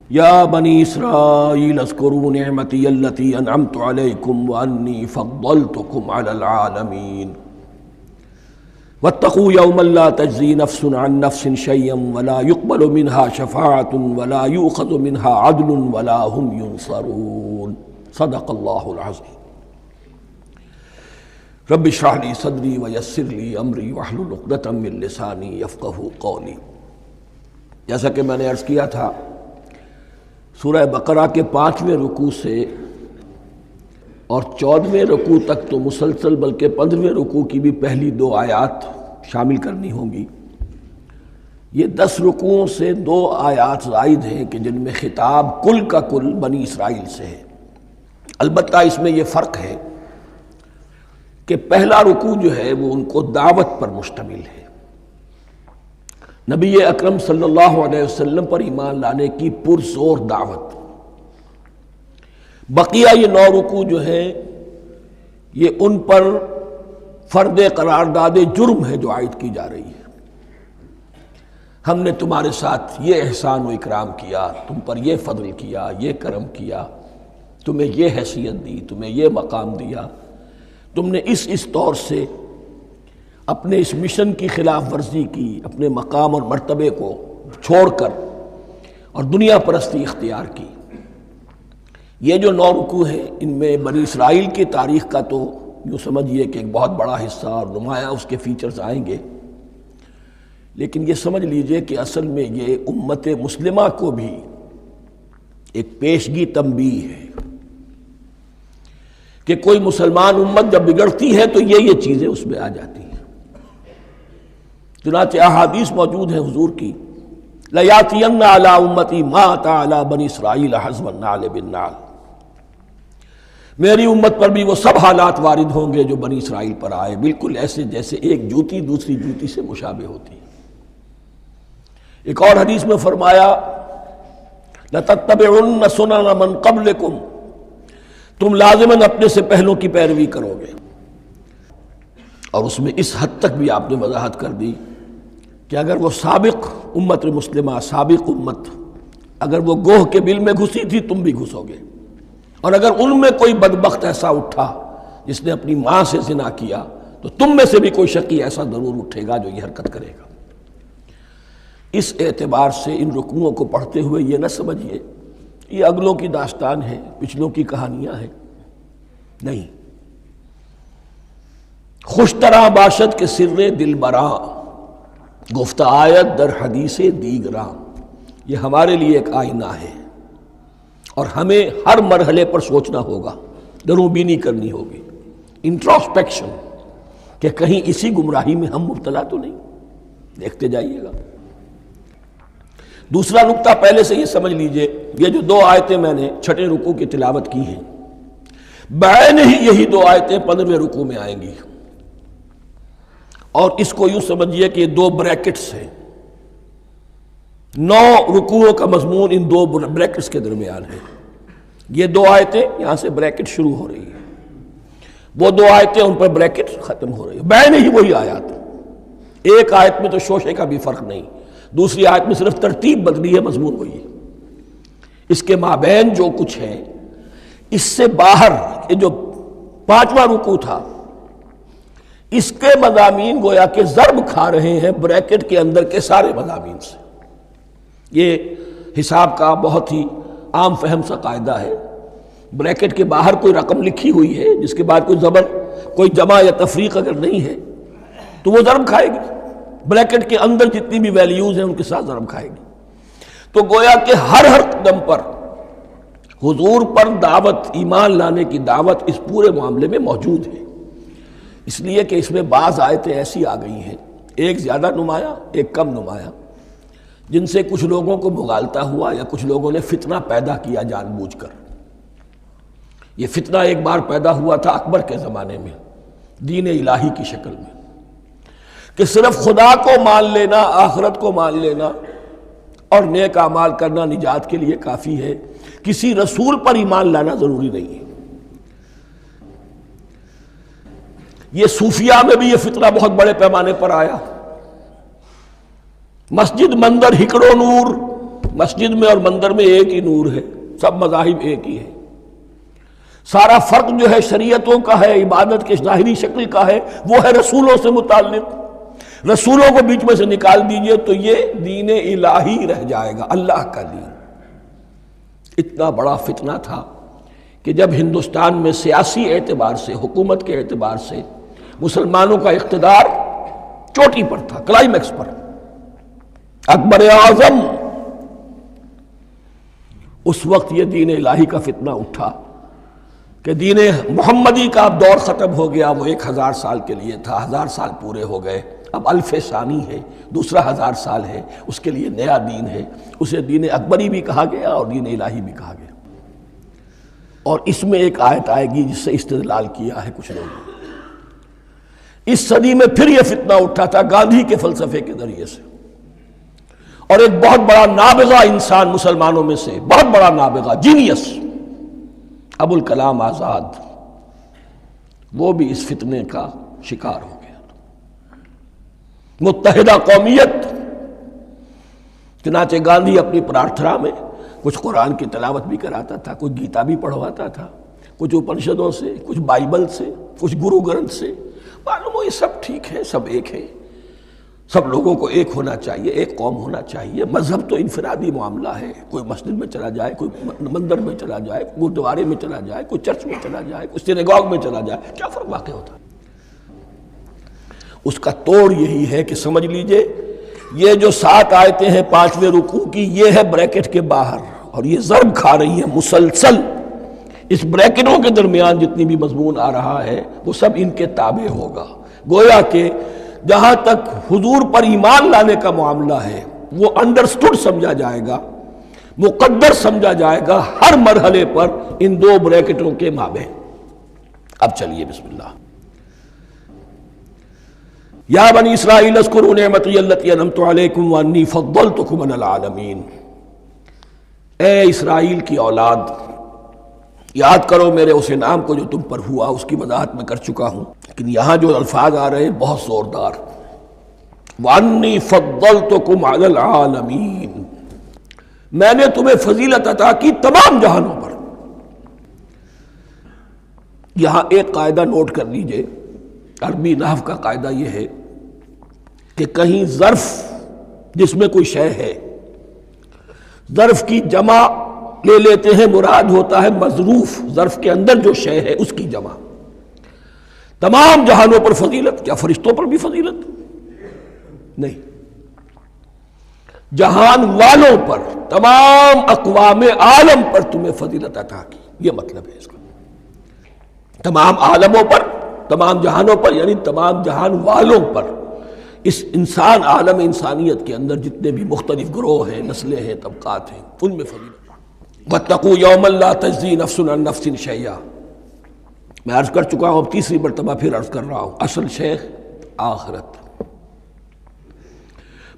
یا بنی اسرائیل اذکروا نعمتی التی انعمت علیکم وانی فضلتکم علی العالمین واتقوا یوما لا تجزی نفس عن نفس شیئا ولا يقبل منها شفاعة ولا یؤخذ منها عدل ولا هم ینصرون صدق اللہ العظیم۔ رب اشرح لی صدری ویسر لی امری واحلل عقدۃ من لسانی یفقہوا قولی۔ جیسا کہ میں نے عرض کیا تھا، سورہ بقرہ کے 5ویں رکوع سے اور 14ویں رکوع تک تو مسلسل، بلکہ 15ویں رکوع کی بھی پہلی 2 آیات شامل کرنی ہوں گی۔ یہ 10 رکوعوں سے 2 آیات زائد ہیں کہ جن میں خطاب کل کا کل بنی اسرائیل سے ہے۔ البتہ اس میں یہ فرق ہے کہ پہلا رکوع جو ہے وہ ان کو دعوت پر مشتمل ہے، نبی اکرم صلی اللہ علیہ وسلم پر ایمان لانے کی پرزور دعوت۔ بقیہ یہ 9 رکوع جو ہیں یہ ان پر فرد قرارداد جرم ہے جو عائد کی جا رہی ہے۔ ہم نے تمہارے ساتھ یہ احسان و اکرام کیا، تم پر یہ فضل کیا، یہ کرم کیا، تمہیں یہ حیثیت دی، تمہیں یہ مقام دیا، تم نے اس طور سے اپنے اس مشن کی خلاف ورزی کی، اپنے مقام اور مرتبے کو چھوڑ کر اور دنیا پرستی اختیار کی۔ یہ جو 9 رکوع ہیں ان میں بنی اسرائیل کی تاریخ کا تو یوں سمجھیے کہ ایک بہت بڑا حصہ اور نمایاں اس کے فیچرز آئیں گے، لیکن یہ سمجھ لیجئے کہ اصل میں یہ امت مسلمہ کو بھی ایک پیشگی تنبیہ ہے کہ کوئی مسلمان امت جب بگڑتی ہے تو یہ چیزیں اس میں آ جاتی ہیں۔ چنانچہ احادیث موجود ہیں حضور کی، لَيَأْتِيَنَّ عَلَىٰ أُمَّتِي مَا أَتَىٰ عَلَىٰ بَنِي إِسْرَائِيلَ حَزْوَ النَّعْلِ بِالنَّعْلِ۔ میری امت پر بھی وہ سب حالات وارد ہوں گے جو بنی اسرائیل پر آئے، بالکل ایسے جیسے ایک جوتی دوسری جوتی سے مشابہ ہوتی ہے۔ ایک اور حدیث میں فرمایا لَتَتَّبِعُنَّ سُنَنَ مَن قَبْلِكُمْ، تم لازماً اپنے سے پہلوں کی پیروی کرو گے۔ اور اس میں اس حد تک بھی آپ نے وضاحت کر دی کہ اگر وہ سابق امت مسلمہ، سابق امت، اگر وہ گوہ کے بل میں گھسی تھی تم بھی گھسو گے، اور اگر ان میں کوئی بدبخت ایسا اٹھا جس نے اپنی ماں سے زنا کیا تو تم میں سے بھی کوئی شقی ایسا ضرور اٹھے گا جو یہ حرکت کرے گا۔ اس اعتبار سے ان رکوعوں کو پڑھتے ہوئے یہ نہ سمجھیے یہ اگلوں کی داستان ہے، پچھلوں کی کہانیاں ہیں، نہیں۔ خوش طرح باشد کے سر دل براں، گفت آیت در حدیث دیگراں، یہ ہمارے لیے ایک آئینہ ہے اور ہمیں ہر مرحلے پر سوچنا ہوگا، دروں بینی کرنی ہوگی، انٹروسپیکشن، کہ کہیں اسی گمراہی میں ہم مبتلا تو نہیں۔ دیکھتے جائیے گا۔ دوسرا نقطہ پہلے سے یہ سمجھ لیجئے، یہ جو 2 آیتیں میں نے 6 رکوع کی تلاوت کی ہیں، بعین ہی یہی 2 آیتیں 15ویں رکوع میں آئیں گی، اور اس کو یوں سمجھیے کہ یہ 2 بریکٹس ہیں۔ 9 رکوعوں کا مضمون ان 2 بریکٹس کے درمیان ہے۔ یہ 2 آیتیں یہاں سے بریکٹ شروع ہو رہی ہیں، وہ 2 آیتیں ان پر بریکٹ ختم ہو رہی ہیں، بعین ہی وہی آیات۔ ایک آیت میں تو شوشے کا بھی فرق نہیں، دوسری آیت میں صرف ترتیب بدلی ہے، مضمون وہی ہے۔ اس کے مابین جو کچھ ہے، اس سے باہر یہ جو 5واں رکوع تھا، اس کے مضامین گویا کہ ضرب کھا رہے ہیں بریکٹ کے اندر کے سارے مضامین سے۔ یہ حساب کا بہت ہی عام فہم سا قاعدہ ہے، بریکٹ کے باہر کوئی رقم لکھی ہوئی ہے جس کے بعد کوئی زبر، کوئی جمع یا تفریق اگر نہیں ہے تو وہ ضرب کھائے گی، بریکٹ کے اندر جتنی بھی ویلیوز ہیں ان کے ساتھ ضرب کھائے گی۔ تو گویا کہ ہر قدم پر حضور پر دعوت، ایمان لانے کی دعوت اس پورے معاملے میں موجود ہے، اس لیے کہ اس میں بعض آیتیں ایسی آ گئی ہیں، ایک زیادہ نمایاں ایک کم نمایاں، جن سے کچھ لوگوں کو مغالطہ ہوا یا کچھ لوگوں نے فتنہ پیدا کیا جان بوجھ کر۔ یہ فتنہ ایک بار پیدا ہوا تھا اکبر کے زمانے میں، دین الہی کی شکل میں، کہ صرف خدا کو مان لینا، آخرت کو مان لینا اور نیک اعمال کرنا نجات کے لیے کافی ہے، کسی رسول پر ایمان لانا ضروری نہیں ہے۔ یہ صوفیاء میں بھی یہ فتنہ بہت بڑے پیمانے پر آیا۔ مسجد مندر ہکڑو نور مسجد میں اور مندر میں ایک ہی نور ہے، سب مذاہب ایک ہی ہے، سارا فرق جو ہے شریعتوں کا ہے، عبادت کے ظاہری شکل کا ہے، وہ ہے رسولوں سے متعلق۔ رسولوں کو بیچ میں سے نکال دیجئے تو یہ دین الہی رہ جائے گا، اللہ کا دین۔ اتنا بڑا فتنہ تھا کہ جب ہندوستان میں سیاسی اعتبار سے، حکومت کے اعتبار سے مسلمانوں کا اقتدار چوٹی پر تھا، کلائمیکس پر، اکبر اعظم، اس وقت یہ دین الہی کا فتنہ اٹھا کہ دین محمدی کا اب دور ختم ہو گیا، وہ 1000 سال کے لیے تھا، 1000 سال پورے ہو گئے، اب الف ثانی ہے، دوسرا 1000 سال ہے، اس کے لیے نیا دین ہے، اسے دین اکبری بھی کہا گیا اور دین الہی بھی کہا گیا۔ اور اس میں ایک آیت آئے گی جس سے استدلال کیا ہے کچھ لوگوں نے۔ اس صدی میں پھر یہ فتنہ اٹھا تھا گاندھی کے فلسفے کے ذریعے سے، اور ایک بہت بڑا نابغہ انسان مسلمانوں میں سے، بہت بڑا نابغہ، جینیس، ابو الکلام آزاد، وہ بھی اس فتنے کا شکار ہو گیا۔ متحدہ قومیت، چنانچہ گاندھی اپنی پرارتھنا میں کچھ قرآن کی تلاوت بھی کراتا تھا، کچھ گیتا بھی پڑھواتا تھا، کچھ اپنشدوں سے، کچھ بائبل سے، کچھ گرو گرنتھ سے، معلوم ہو یہ سب ٹھیک ہے، سب ایک ہے، سب لوگوں کو ایک ہونا چاہیے، ایک قوم ہونا چاہیے، مذہب تو انفرادی معاملہ ہے، کوئی مسجد میں چلا جائے، کوئی مندر میں چلا جائے، گردوارے میں چلا جائے، کوئی چرچ میں چلا جائے، کوئی سینیگاگ میں چلا جائے، کیا فرق واقع ہوتا ہے؟ اس کا توڑ یہی ہے کہ سمجھ لیجئے یہ جو 7 آیتیں ہیں 5ویں رکوع کی، یہ ہے بریکٹ کے باہر، اور یہ ضرب کھا رہی ہے مسلسل۔ اس بریکٹوں کے درمیان جتنی بھی مضمون آ رہا ہے وہ سب ان کے تابع ہوگا، گویا کہ جہاں تک حضور پر ایمان لانے کا معاملہ ہے وہ انڈرسٹوڈ سمجھا جائے گا، مقدر سمجھا جائے گا ہر مرحلے پر ان 2 بریکٹوں کے مابین۔ اب چلیے بسم اللہ۔ یا بنی اسرائیل اذکروا نعمتی التی انعمت علیکم وانی فضلتکم علی العالمین، اے اسرائیل کی اولاد، یاد کرو میرے اس انعام کو جو تم پر ہوا، اس کی وضاحت میں کر چکا ہوں، لیکن یہاں جو الفاظ آ رہے ہیں بہت زوردار، وَأَنِّي فَضَّلْتُكُمْ عَلَى الْعَالَمِينَ، میں نے تمہیں فضیلت عطا کی تمام جہانوں پر۔ یہاں ایک قاعدہ نوٹ کر لیجئے، عربی نحو کا قاعدہ یہ ہے کہ کہیں ظرف جس میں کوئی شے ہے، ظرف کی جمع لے لیتے ہیں، مراد ہوتا ہے مظروف، ظرف کے اندر جو شے ہے اس کی جمع۔ تمام جہانوں پر فضیلت، کیا فرشتوں پر بھی فضیلت؟ نہیں، جہان والوں پر، تمام اقوام عالم پر تمہیں فضیلت عطا کی، یہ مطلب ہے اس کا۔ تمام عالموں پر، تمام جہانوں پر، یعنی تمام جہان والوں پر، اس انسان عالم انسانیت کے اندر جتنے بھی مختلف گروہ ہیں، نسلیں ہیں، طبقات ہیں، ان میں فضیلت۔ وَاتَّقُوا يَوْمًا لَا تَجْزِي نَفْسٌ عَن نَفْسٍ شَيْئًا، میں عرض کر چکا ہوں، اب تیسری مرتبہ پھر عرض کر رہا ہوں، اصل شیخ آخرت،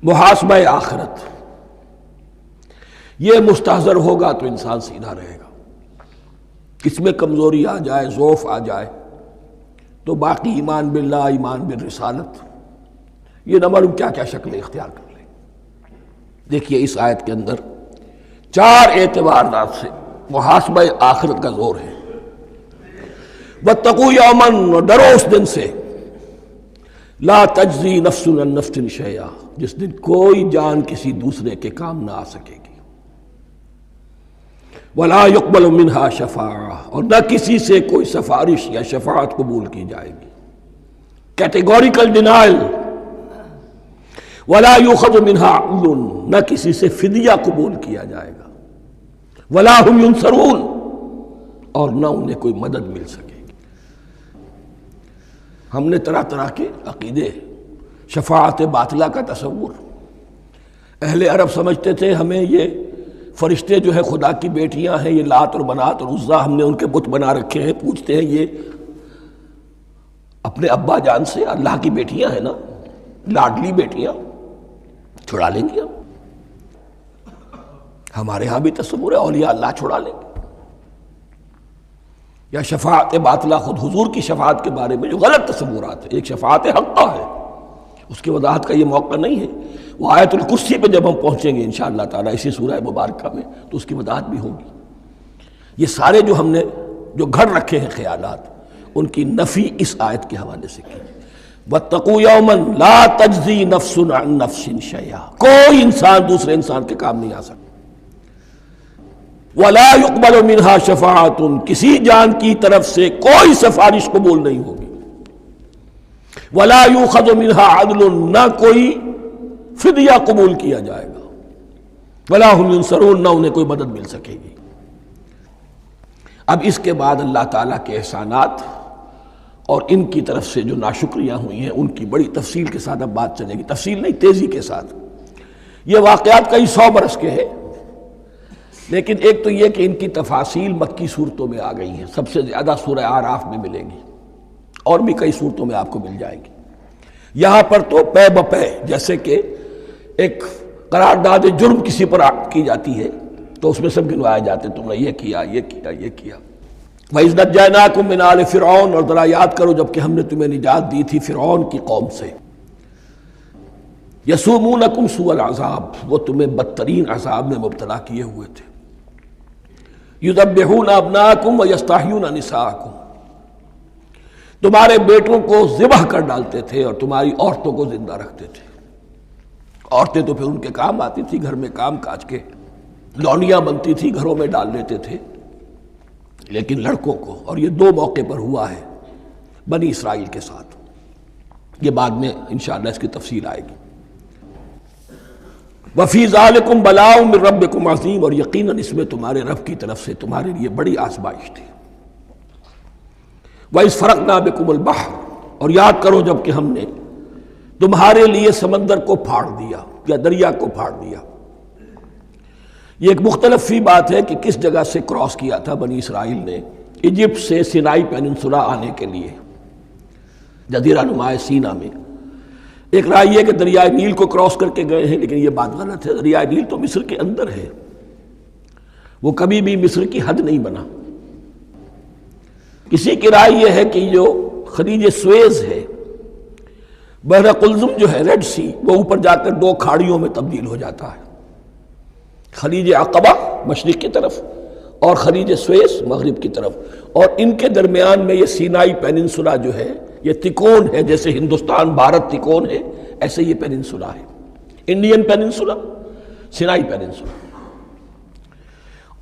محاسبہ آخرت، یہ مستحضر ہوگا تو انسان سیدھا رہے گا۔ اس میں کمزوری آ جائے، ضعف آ جائے تو باقی ایمان باللہ، ایمان بالرسالت، یہ نہ معلوم کیا کیا شکلیں اختیار کر لیں۔ دیکھیے اس آیت کے اندر 4 اعتبارات سے محاسبہ آخرت کا زور ہے۔ وَاتَّقُوا يَوْمًا، ڈرو اس دن سے، لا تجزی نفس عن نفس شیئا، جس دن کوئی جان کسی دوسرے کے کام نہ آ سکے گی، ولا يقبل منها شفاعہ، اور نہ کسی سے کوئی سفارش یا شفاعت قبول کی جائے گی، کیٹیگوریکل ڈینائل، ولا يؤخذ منها عدل، نہ کسی سے فدیہ قبول کیا جائے گا، ولا هم ينصرون، اور نہ انہیں کوئی مدد مل سکے گی۔ ہم نے طرح طرح کے عقیدے، شفاعت باطلہ کا تصور، اہل عرب سمجھتے تھے ہمیں یہ فرشتے جو ہے خدا کی بیٹیاں ہیں، یہ لات اور منات اور عزا ہم نے ان کے بت بنا رکھے ہیں، پوچھتے ہیں یہ اپنے ابا جان سے اللہ کی بیٹیاں ہیں نا، لاڈلی بیٹیاں، چھڑا لیں گے ہمارے ہاں بھی تصور ہے اولیاء اللہ چھڑا لیں گے۔ یا شفاعت باطلہ، خود حضور کی شفاعت کے بارے میں جو غلط تصورات ہیں، ایک شفاعت حقہ ہے، اس کی وضاحت کا یہ موقع نہیں ہے۔ وہ آیت الکرسی پہ جب ہم پہنچیں گے انشاءاللہ تعالیٰ اسی سورہ مبارکہ میں تو اس کی وضاحت بھی ہوگی۔ یہ سارے جو ہم نے جو گھڑ رکھے ہیں خیالات، ان کی نفی اس آیت کے حوالے سے کی۔ وَاتَّقُوا يَوْمًا لَا تَجْزِي نَفْسٌ عَن نَفْسٍ شَيْئًا، کوئی انسان دوسرے انسان کے کام نہیں آ سکتا۔ وَلَا يُقْبَلُ مِنْهَا شَفَاعَةٌ، کسی جان کی طرف سے کوئی سفارش قبول نہیں ہوگی۔ وَلَا يُؤْخَذُ مِنْهَا عَدْلٌ، نہ کوئی فدیہ قبول کیا جائے گا۔ وَلَا هُمْ يُنصَرُونَ، نہ انہیں کوئی مدد مل سکے گی۔ اب اس کے بعد اللہ تعالیٰ کے احسانات اور ان کی طرف سے جو ناشکریاں ہوئی ہیں ان کی بڑی تفصیل کے ساتھ اب بات چلے گی، تفصیل نہیں تیزی کے ساتھ۔ یہ واقعات کئی 100 برس کے ہیں، لیکن ایک تو یہ کہ ان کی تفاصیل مکی صورتوں میں آ گئی ہیں، سب سے زیادہ سورہ اعراف میں ملے گی، اور بھی کئی صورتوں میں آپ کو مل جائے گی۔ یہاں پر تو پے بپے، جیسے کہ ایک قرارداد جرم کسی پر کی جاتی ہے تو اس میں سب گنوائے جاتے، تم نے یہ کیا، یہ کیا، یہ کیا۔ وَإِذْ نَجَّيْنَاكُم مِّنْ آلِ فِرْعَوْنَ، اور ذرا یاد کرو جب کہ ہم نے تمہیں نجات دی تھی فرعون کی قوم سے۔ يَسُومُونَكُمْ سُوءَ الْعَذَابِ، وہ تمہیں بدترین عذاب میں مبتلا کیے ہوئے تھے۔ يُذَبِّحُونَ أَبْنَاءَكُمْ وَيَسْتَحْيُونَ نِسَاءَكُمْ، تمہارے بیٹوں کو ذبح کر ڈالتے تھے اور تمہاری عورتوں کو زندہ رکھتے تھے۔ عورتیں تو پھر ان کے کام آتی تھی، گھر میں کام کاج کے لونیاں بنتی تھی، گھروں میں ڈال لیتے تھے، لیکن لڑکوں کو، اور یہ 2 موقع پر ہوا ہے بنی اسرائیل کے ساتھ، یہ بعد میں انشاءاللہ اس کی تفصیل آئے گی۔ وَفِي ذَلِكُمْ بَلَاءٌ مِّن رَبِّكُمْ عَظِيمٌ، اور یقیناً اس میں تمہارے رب کی طرف سے تمہارے لیے بڑی آزمائش تھی۔ وَإِذْ فَرَقْنَا بِكُمُ الْبَحْرَ، اور یاد کرو جب کہ ہم نے تمہارے لیے سمندر کو پھاڑ دیا یا دریا کو پھاڑ دیا۔ یہ ایک مختلف فی بات ہے کہ کس جگہ سے کراس کیا تھا بنی اسرائیل نے ایجپٹ سے سینائی پیننسولا آنے کے لیے، جزیرہ نما سینا میں۔ ایک رائے یہ کہ دریائے نیل کو کراس کر کے گئے ہیں، لیکن یہ بات غلط ہے، دریائے نیل تو مصر کے اندر ہے، وہ کبھی بھی مصر کی حد نہیں بنا۔ کسی کی رائے یہ ہے کہ جو خلیج سویز ہے، بحر قلزم جو ہے ریڈ سی، وہ اوپر جا کر 2 کھاڑیوں میں تبدیل ہو جاتا ہے، خلیج عقبہ مشرق کی طرف اور خلیج سویس مغرب کی طرف، اور ان کے درمیان میں یہ سینائی پیننسولا جو ہے یہ تکون ہے، جیسے ہندوستان بھارت تکون ہے ایسے یہ پیننسولا ہے، انڈین پیننسولا، سینائی پیننسولا۔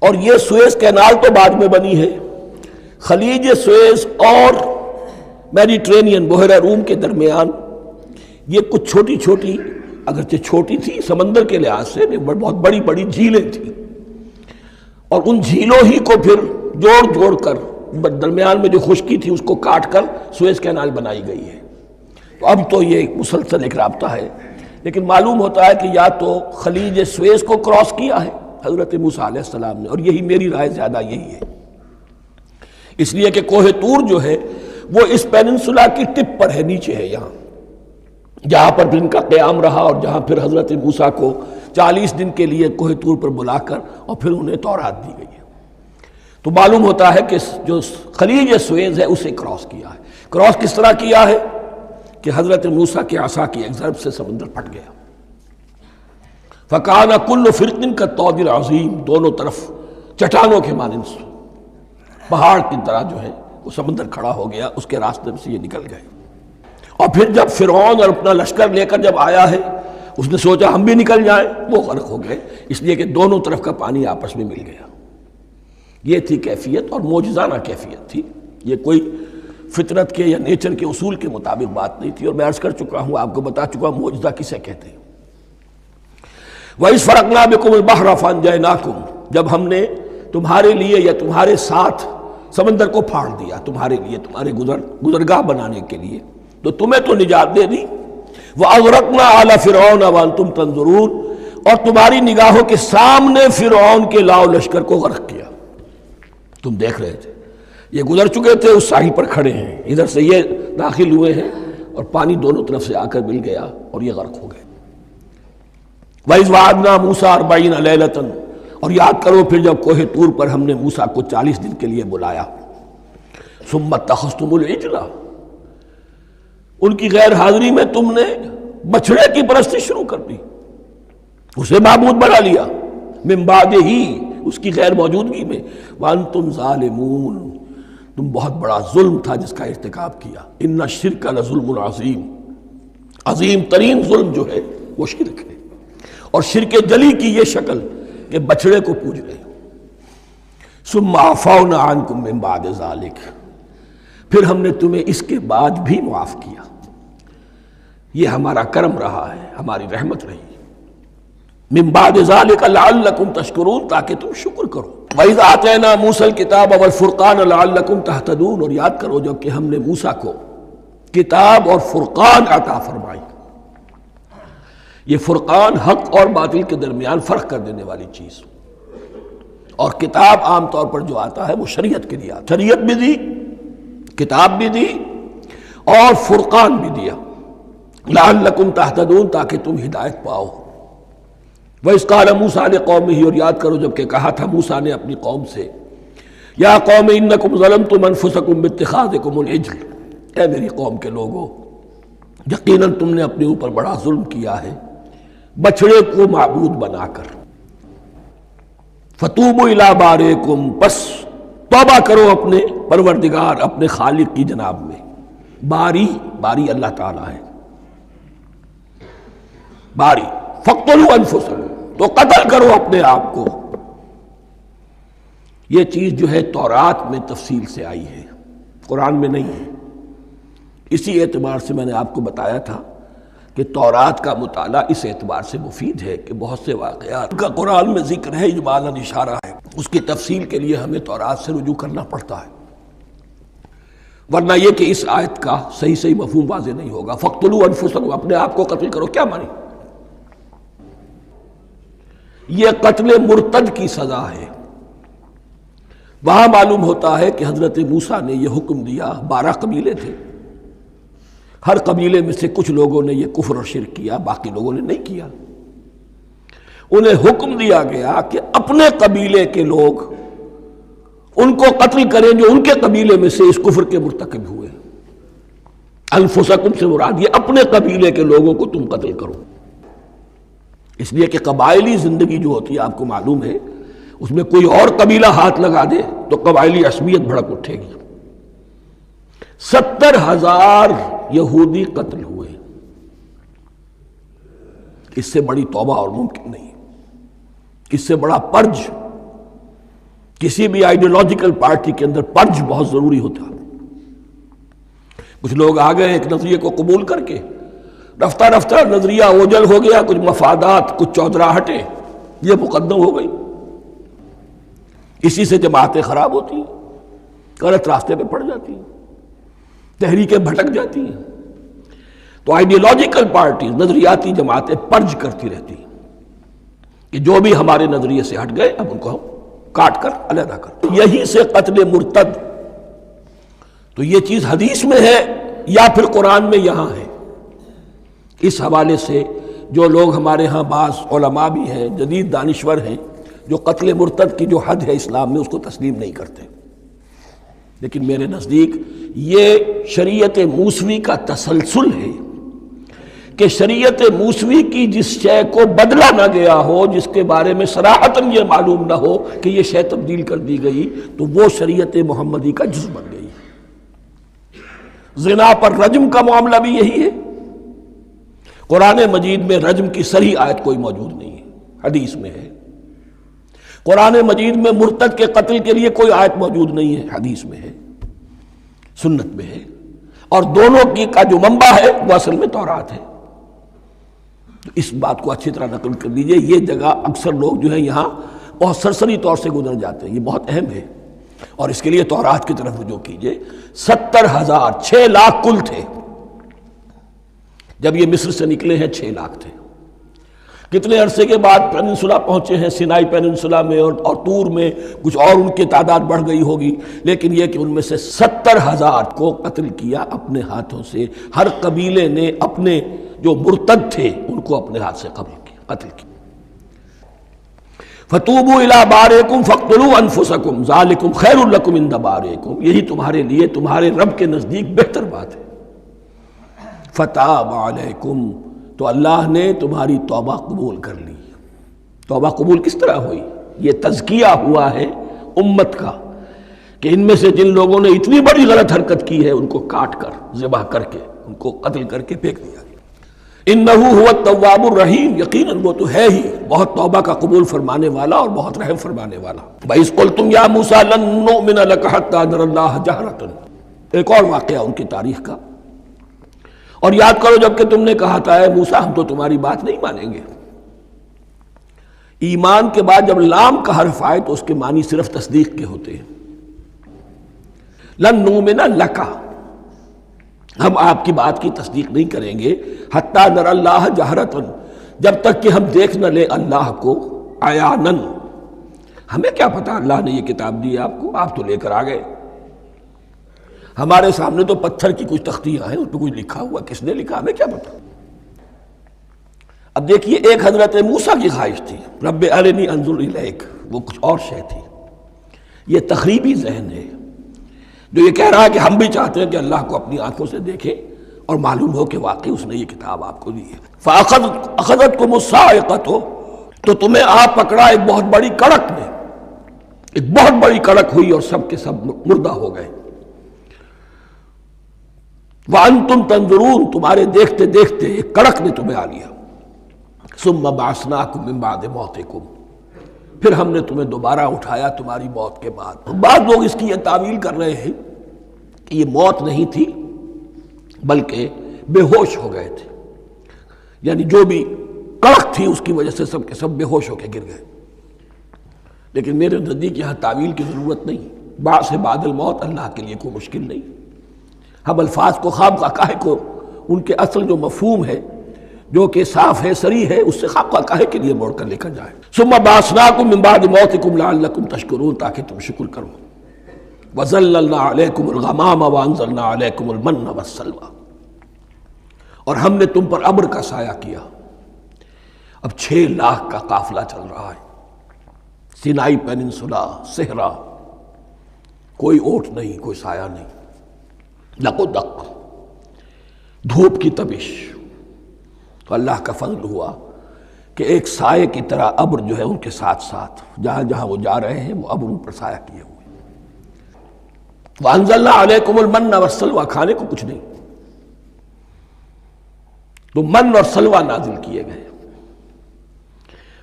اور یہ سویس کینال تو بعد میں بنی ہے، خلیج سویس اور میڈیٹرینین بحیرہ روم کے درمیان یہ کچھ چھوٹی چھوٹی، اگرچہ چھوٹی تھی سمندر کے لحاظ سے، بہت بڑی بڑی جھیلیں تھیں، اور ان جھیلوں ہی کو پھر جوڑ جوڑ کر درمیان میں جو خشکی تھی اس کو کاٹ کر سویس کینال بنائی گئی ہے۔ تو اب تو یہ مسلسل ایک رابطہ ہے، لیکن معلوم ہوتا ہے کہ یا تو خلیج سویس کو کراس کیا ہے حضرت موسیٰ علیہ السلام نے، اور یہی میری رائے زیادہ یہی ہے، اس لیے کہ کوہ طور جو ہے وہ اس پیننسولا کی ٹپ پر ہے، نیچے ہے یہاں، جہاں پر بھی ان کا قیام رہا اور جہاں پھر حضرت موسیٰ کو 40 دن کے لیے کوہ طور پر بلا کر اور پھر انہیں تورات دی گئی ہے۔ تو معلوم ہوتا ہے کہ جو خلیج سویز ہے اسے کراس کیا ہے۔ کراس کس طرح کیا ہے کہ حضرت موسیٰ کے عصا کی ایک ضرب سے سمندر پھٹ گیا۔ فَكَانَ كُلُّ فِرْقٍ كَالطَّوْدِ الْعَظِيمِ، دونوں طرف چٹانوں کے مانند پہاڑ کی طرح جو ہے وہ سمندر کھڑا ہو گیا، اس کے راستے سے یہ نکل گئے۔ اور پھر جب فرعون اور اپنا لشکر لے کر جب آیا ہے، اس نے سوچا ہم بھی نکل جائیں، وہ غرق ہو گئے، اس لیے کہ دونوں طرف کا پانی آپس میں مل گیا۔ یہ تھی کیفیت، اور معجزانہ کیفیت تھی، یہ کوئی فطرت کے یا نیچر کے اصول کے مطابق بات نہیں تھی، اور میں عرض کر چکا ہوں، آپ کو بتا چکا ہوں معجزہ کسے کہتے ہیں۔ وَإِذْ فَرَقْنَا بِكُمُ الْبَحْرَ فَأَنْجَيْنَاكُمْ، جب ہم نے تمہارے لیے یا تمہارے ساتھ سمندر کو پھاڑ دیا، تمہارے لیے، تمہارے گزرگاہ بنانے کے لیے، تو تمہیں تو نجات دے دی۔ وَأَغْرَقْنَا آلَ فِرْعَوْنَ وَأَنْتُمْ تَنظُرُونَ، اور تمہاری نگاہوں کے سامنے فرعون کے لاؤ لشکر کو غرق کیا، تم دیکھ رہے تھے، یہ گزر چکے تھے، اس ساحل پر کھڑے ہیں، ادھر سے یہ داخل ہوئے ہیں اور پانی دونوں طرف سے آ کر مل گیا اور یہ غرق ہو گئے۔ وَإِذْ وَعَدْنَا مُوسَىٰ 40 لَيْلَةً، اور یاد کرو پھر جب کوہ طور پر ہم نے موسیٰ کو 40 دن کے لیے بلایا۔ ثُمَّ اتَّخَذْتُمُ الْعِجْلَ، ان کی غیر حاضری میں تم نے بچھڑے کی پرستی شروع کر دی، اسے معبود بنا لیا، من بعد ہی، اس کی غیر موجودگی میں، وانتم ظالمون، تم بہت بڑا ظلم تھا جس کا ارتکاب کیا، ان الشرک لظلم عظیم، عظیم ترین ظلم جو ہے وہ شرک ہے، اور شرک جلی کی یہ شکل کہ بچڑے کو پوج رہے ہو۔ ثم عفونا عنکم من بعد ذلک، پھر ہم نے تمہیں اس کے بعد بھی معاف کیا، یہ ہمارا کرم رہا ہے، ہماری رحمت رہی، من بعد ذلک لعلکم تشکرون، تاکہ تم شکر کرو۔ وَإِذْ آتَيْنَا مُوسَى الْكِتَابَ وَالْفُرْقَانَ لَعَلَّكُمْ تَهْتَدُونَ، اور یاد کرو جب کہ ہم نے موسیٰ کو کتاب اور فرقان عطا فرمائی۔ یہ فرقان حق اور باطل کے درمیان فرق کر دینے والی چیز، اور کتاب عام طور پر جو آتا ہے وہ شریعت کے لیے آتا، شریعت بھی دی، کتاب بھی دی، اور فرقان بھی دیا، لعلکم تہتدون، تاکہ تم ہدایت پاؤ۔ وَإِذْ قَالَ مُوسَىٰ لِقَوْمِهِ، اور یاد کرو جب کہ کہا تھا موسیٰ نے اپنی قوم سے، یا قوم انکم ظلمتم انفسکم باتخاذکم العجل، اے میری قوم کے لوگو، یقیناً تم نے اپنے اوپر بڑا ظلم کیا ہے بچڑے کو معبود بنا کر۔ فتوبوا الی بارئکم، پس توبہ کرو اپنے پروردگار، اپنے خالق کی جناب میں۔ باری اللہ تعالیٰ ہے، باری، فاقتلوا انفسکم، تو قتل کرو اپنے آپ کو۔ یہ چیز جو ہے تورات میں تفصیل سے آئی ہے، قرآن میں نہیں ہے۔ اسی اعتبار سے میں نے آپ کو بتایا تھا کہ تورات کا مطالعہ اس اعتبار سے مفید ہے کہ بہت سے واقعات کا قرآن میں ذکر ہے، اجمالاً اشارہ ہے، اس کی تفصیل کے لیے ہمیں تورات سے رجوع کرنا پڑتا ہے، ورنہ یہ کہ اس آیت کا صحیح مفہوم واضح نہیں ہوگا۔ فاقتلوا انفسکم، اپنے آپ کو قتل کرو، کیا مانی؟ یہ قتل مرتد کی سزا ہے۔ وہاں معلوم ہوتا ہے کہ حضرت موسیٰ نے یہ حکم دیا، 12 قبیلے تھے، ہر قبیلے میں سے کچھ لوگوں نے یہ کفر اور شرک کیا، باقی لوگوں نے نہیں کیا۔ انہیں حکم دیا گیا کہ اپنے قبیلے کے لوگ ان کو قتل کریں جو ان کے قبیلے میں سے اس کفر کے مرتکب ہوئے۔ انفسکم سے مراد یہ اپنے قبیلے کے لوگوں کو تم قتل کرو، اس لیے کہ قبائلی زندگی جو ہوتی ہے آپ کو معلوم ہے، اس میں کوئی اور قبیلہ ہاتھ لگا دے تو قبائلی عصبیت بھڑک اٹھے گی۔ 70,000 یہودی قتل ہوئے، اس سے بڑی توبہ اور ممکن نہیں، اس سے بڑا پرج، کسی بھی آئیڈیولوجیکل پارٹی کے اندر پرج بہت ضروری ہوتا۔ کچھ لوگ آ گئے ایک نظریے کو قبول کر کے، رفتہ رفتہ نظریہ اوجل ہو گیا، کچھ مفادات، کچھ چودراہٹیں یہ مقدم ہو گئی، اسی سے جماعتیں خراب ہوتی ہیں، غلط راستے پہ پڑ جاتی ہیں، تحریکیں بھٹک جاتی ہیں۔ تو آئیڈیولوجیکل پارٹیز، نظریاتی جماعتیں پرج کرتی رہتی ہیں کہ جو بھی ہمارے نظریے سے ہٹ گئے اب ان کو ہم کاٹ کر علیحدہ کر۔ یہی سے قتل مرتد، تو یہ چیز حدیث میں ہے یا پھر قرآن میں یہاں ہے۔ اس حوالے سے جو لوگ ہمارے ہاں بعض علماء بھی ہیں، جدید دانشور ہیں، جو قتل مرتد کی جو حد ہے اسلام میں اس کو تسلیم نہیں کرتے، لیکن میرے نزدیک یہ شریعت موسوی کا تسلسل ہے کہ شریعت موسوی کی جس شے کو بدلا نہ گیا ہو، جس کے بارے میں صراحتاً یہ معلوم نہ ہو کہ یہ شے تبدیل کر دی گئی، تو وہ شریعت محمدی کا جز بن گئی۔ زنا پر رجم کا معاملہ بھی یہی ہے۔ قرآن مجید میں رجم کی صریح آیت کوئی موجود نہیں ہے، حدیث میں ہے۔ قرآن مجید میں مرتد کے قتل کے لیے کوئی آیت موجود نہیں ہے، حدیث میں ہے، سنت میں ہے، اور دونوں کی کا جو منبع ہے وہ اصل میں تورات ہے۔ تو اس بات کو اچھی طرح نقل کر لیجئے، یہ جگہ اکثر لوگ جو ہیں یہاں بہت سرسری طور سے گزر جاتے ہیں، یہ بہت اہم ہے، اور اس کے لیے تورات کی طرف رجوع کیجئے۔ 70,000، 6 لاکھ کل تھے جب یہ مصر سے نکلے ہیں، 6 لاکھ تھے۔ کتنے عرصے کے بعد پیننسولا پہنچے ہیں، سینائی پیننسولا میں اور طور میں، کچھ اور ان کی تعداد بڑھ گئی ہوگی، لیکن یہ کہ ان میں سے 70,000 کو قتل کیا اپنے ہاتھوں سے۔ ہر قبیلے نے اپنے جو مرتد تھے ان کو اپنے ہاتھ سے قتل کیا۔ فَتُوبُوا إِلَىٰ بَارِئِكُمْ فَاقْتُلُوا أَنفُسَكُمْ ذَٰلِكُمْ خَيْرٌ لَكُمْ عِندَ بَارِئِكُمْ، یہی تمہارے لیے تمہارے رب کے نزدیک بہتر بات ہے۔ فَتَابَ عَلَيْكُمْ، تو اللہ نے تمہاری توبہ قبول کر لی، توبہ قبول کس طرح ہوئی؟ یہ تزکیہ ہوا ہے امت کا کہ ان میں سے جن لوگوں نے اتنی بڑی غلط حرکت کی ہے ان کو کاٹ کر ذبح کر کے ان کو قتل کر کے پھینک دیا گیا۔ انہ هو التواب الرحیم، یقیناً وہ تو ہے ہی بہت توبہ کا قبول فرمانے والا اور بہت رحم فرمانے والا۔ وَإِذْ قُلْتُمْ يَا مُوسَىٰ لَن نُّؤْمِنَ لَكَ حَتَّىٰ نَرَى اللَّهَ جَهْرَةً، ایک اور واقعہ ان کی تاریخ کا۔ اور یاد کرو جب کہ تم نے کہا تھا اے موسیٰ ہم تو تمہاری بات نہیں مانیں گے۔ ایمان کے بعد جب لام کا حرف آئے تو اس کے معنی صرف تصدیق کے ہوتے ہیں۔ لن نؤمن لک، ہم آپ کی بات کی تصدیق نہیں کریں گے، حتیٰ نری اللہ جہرۃ، جب تک کہ ہم دیکھ نہ لیں اللہ کو عیاناً۔ ہمیں کیا پتہ اللہ نے یہ کتاب دی آپ کو، آپ تو لے کر آ گئے، ہمارے سامنے تو پتھر کی کچھ تختیاں ہیں، اس پہ کچھ لکھا ہوا، کس نے لکھا ہمیں کیا پتہ۔ اب دیکھیے ایک حضرت موسیٰ کی خواہش تھی رب ارنی انظر الیک، وہ کچھ اور شے تھی۔ یہ تخریبی ذہن ہے جو یہ کہہ رہا ہے کہ ہم بھی چاہتے ہیں کہ اللہ کو اپنی آنکھوں سے دیکھیں اور معلوم ہو کہ واقعی اس نے یہ کتاب آپ کو دی ہے۔ فَأَخَذَتْكُمُ الصَّاعِقَةُ، تو تمہیں آپ پکڑا ایک بہت بڑی کڑک نے، ایک بہت بڑی کڑک ہوئی اور سب کے سب مردہ ہو گئے۔ وَأَنْتُمْ تَنظُرُونَ، تمہارے دیکھتے دیکھتے ایک کڑک نے تمہیں آ لیا۔ ثُمَّ بَعَثْنَاكُم مِّن بَعْدِ مَوْتِكُمْ، پھر ہم نے تمہیں دوبارہ اٹھایا تمہاری موت کے بعد۔ بعض لوگ اس کی یہ تعویل کر رہے ہیں کہ یہ موت نہیں تھی بلکہ بے ہوش ہو گئے تھے، یعنی جو بھی کڑک تھی اس کی وجہ سے سب کے سب بے ہوش ہو کے گر گئے۔ لیکن میرے نزدیک یہاں تعویل کی ضرورت نہیں، بعث بعد الموت اللہ کے لیے کوئی مشکل نہیں۔ ہم الفاظ کو خواہ کاہے کو ان کے اصل جو مفہوم ہے جو کہ صاف ہے صریح ہے اس سے خواہ کاہے کے لیے موڑ کر لے کر جائے۔ ثم بعثناکم من بعد موتکم لعلکم تشکرون، تاکہ تم شکر کرو۔ وظللنا علیکم الغمام وانزلنا علیکم المن والسلوى، اور ہم نے تم پر ابر کا سایہ کیا۔ اب 6 لاکھ کا قافلہ چل رہا ہے، سینائی پیننسولا، صحرا، کوئی اوٹ نہیں، کوئی سایہ نہیں، دق و دق، دھوپ کی تپش۔ تو اللہ کا فضل ہوا کہ ایک سائے کی طرح ابر جو ہے ان کے ساتھ ساتھ جہاں جہاں وہ جا رہے ہیں وہ ابر ان پر سایہ کیے ہوئے۔ وَأَنزَلْنَا عَلَيْكُمُ الْمَنَّ وَالسَّلْوَىٰ، کھانے کو کچھ نہیں، تو من اور سلوہ نازل کیے گئے۔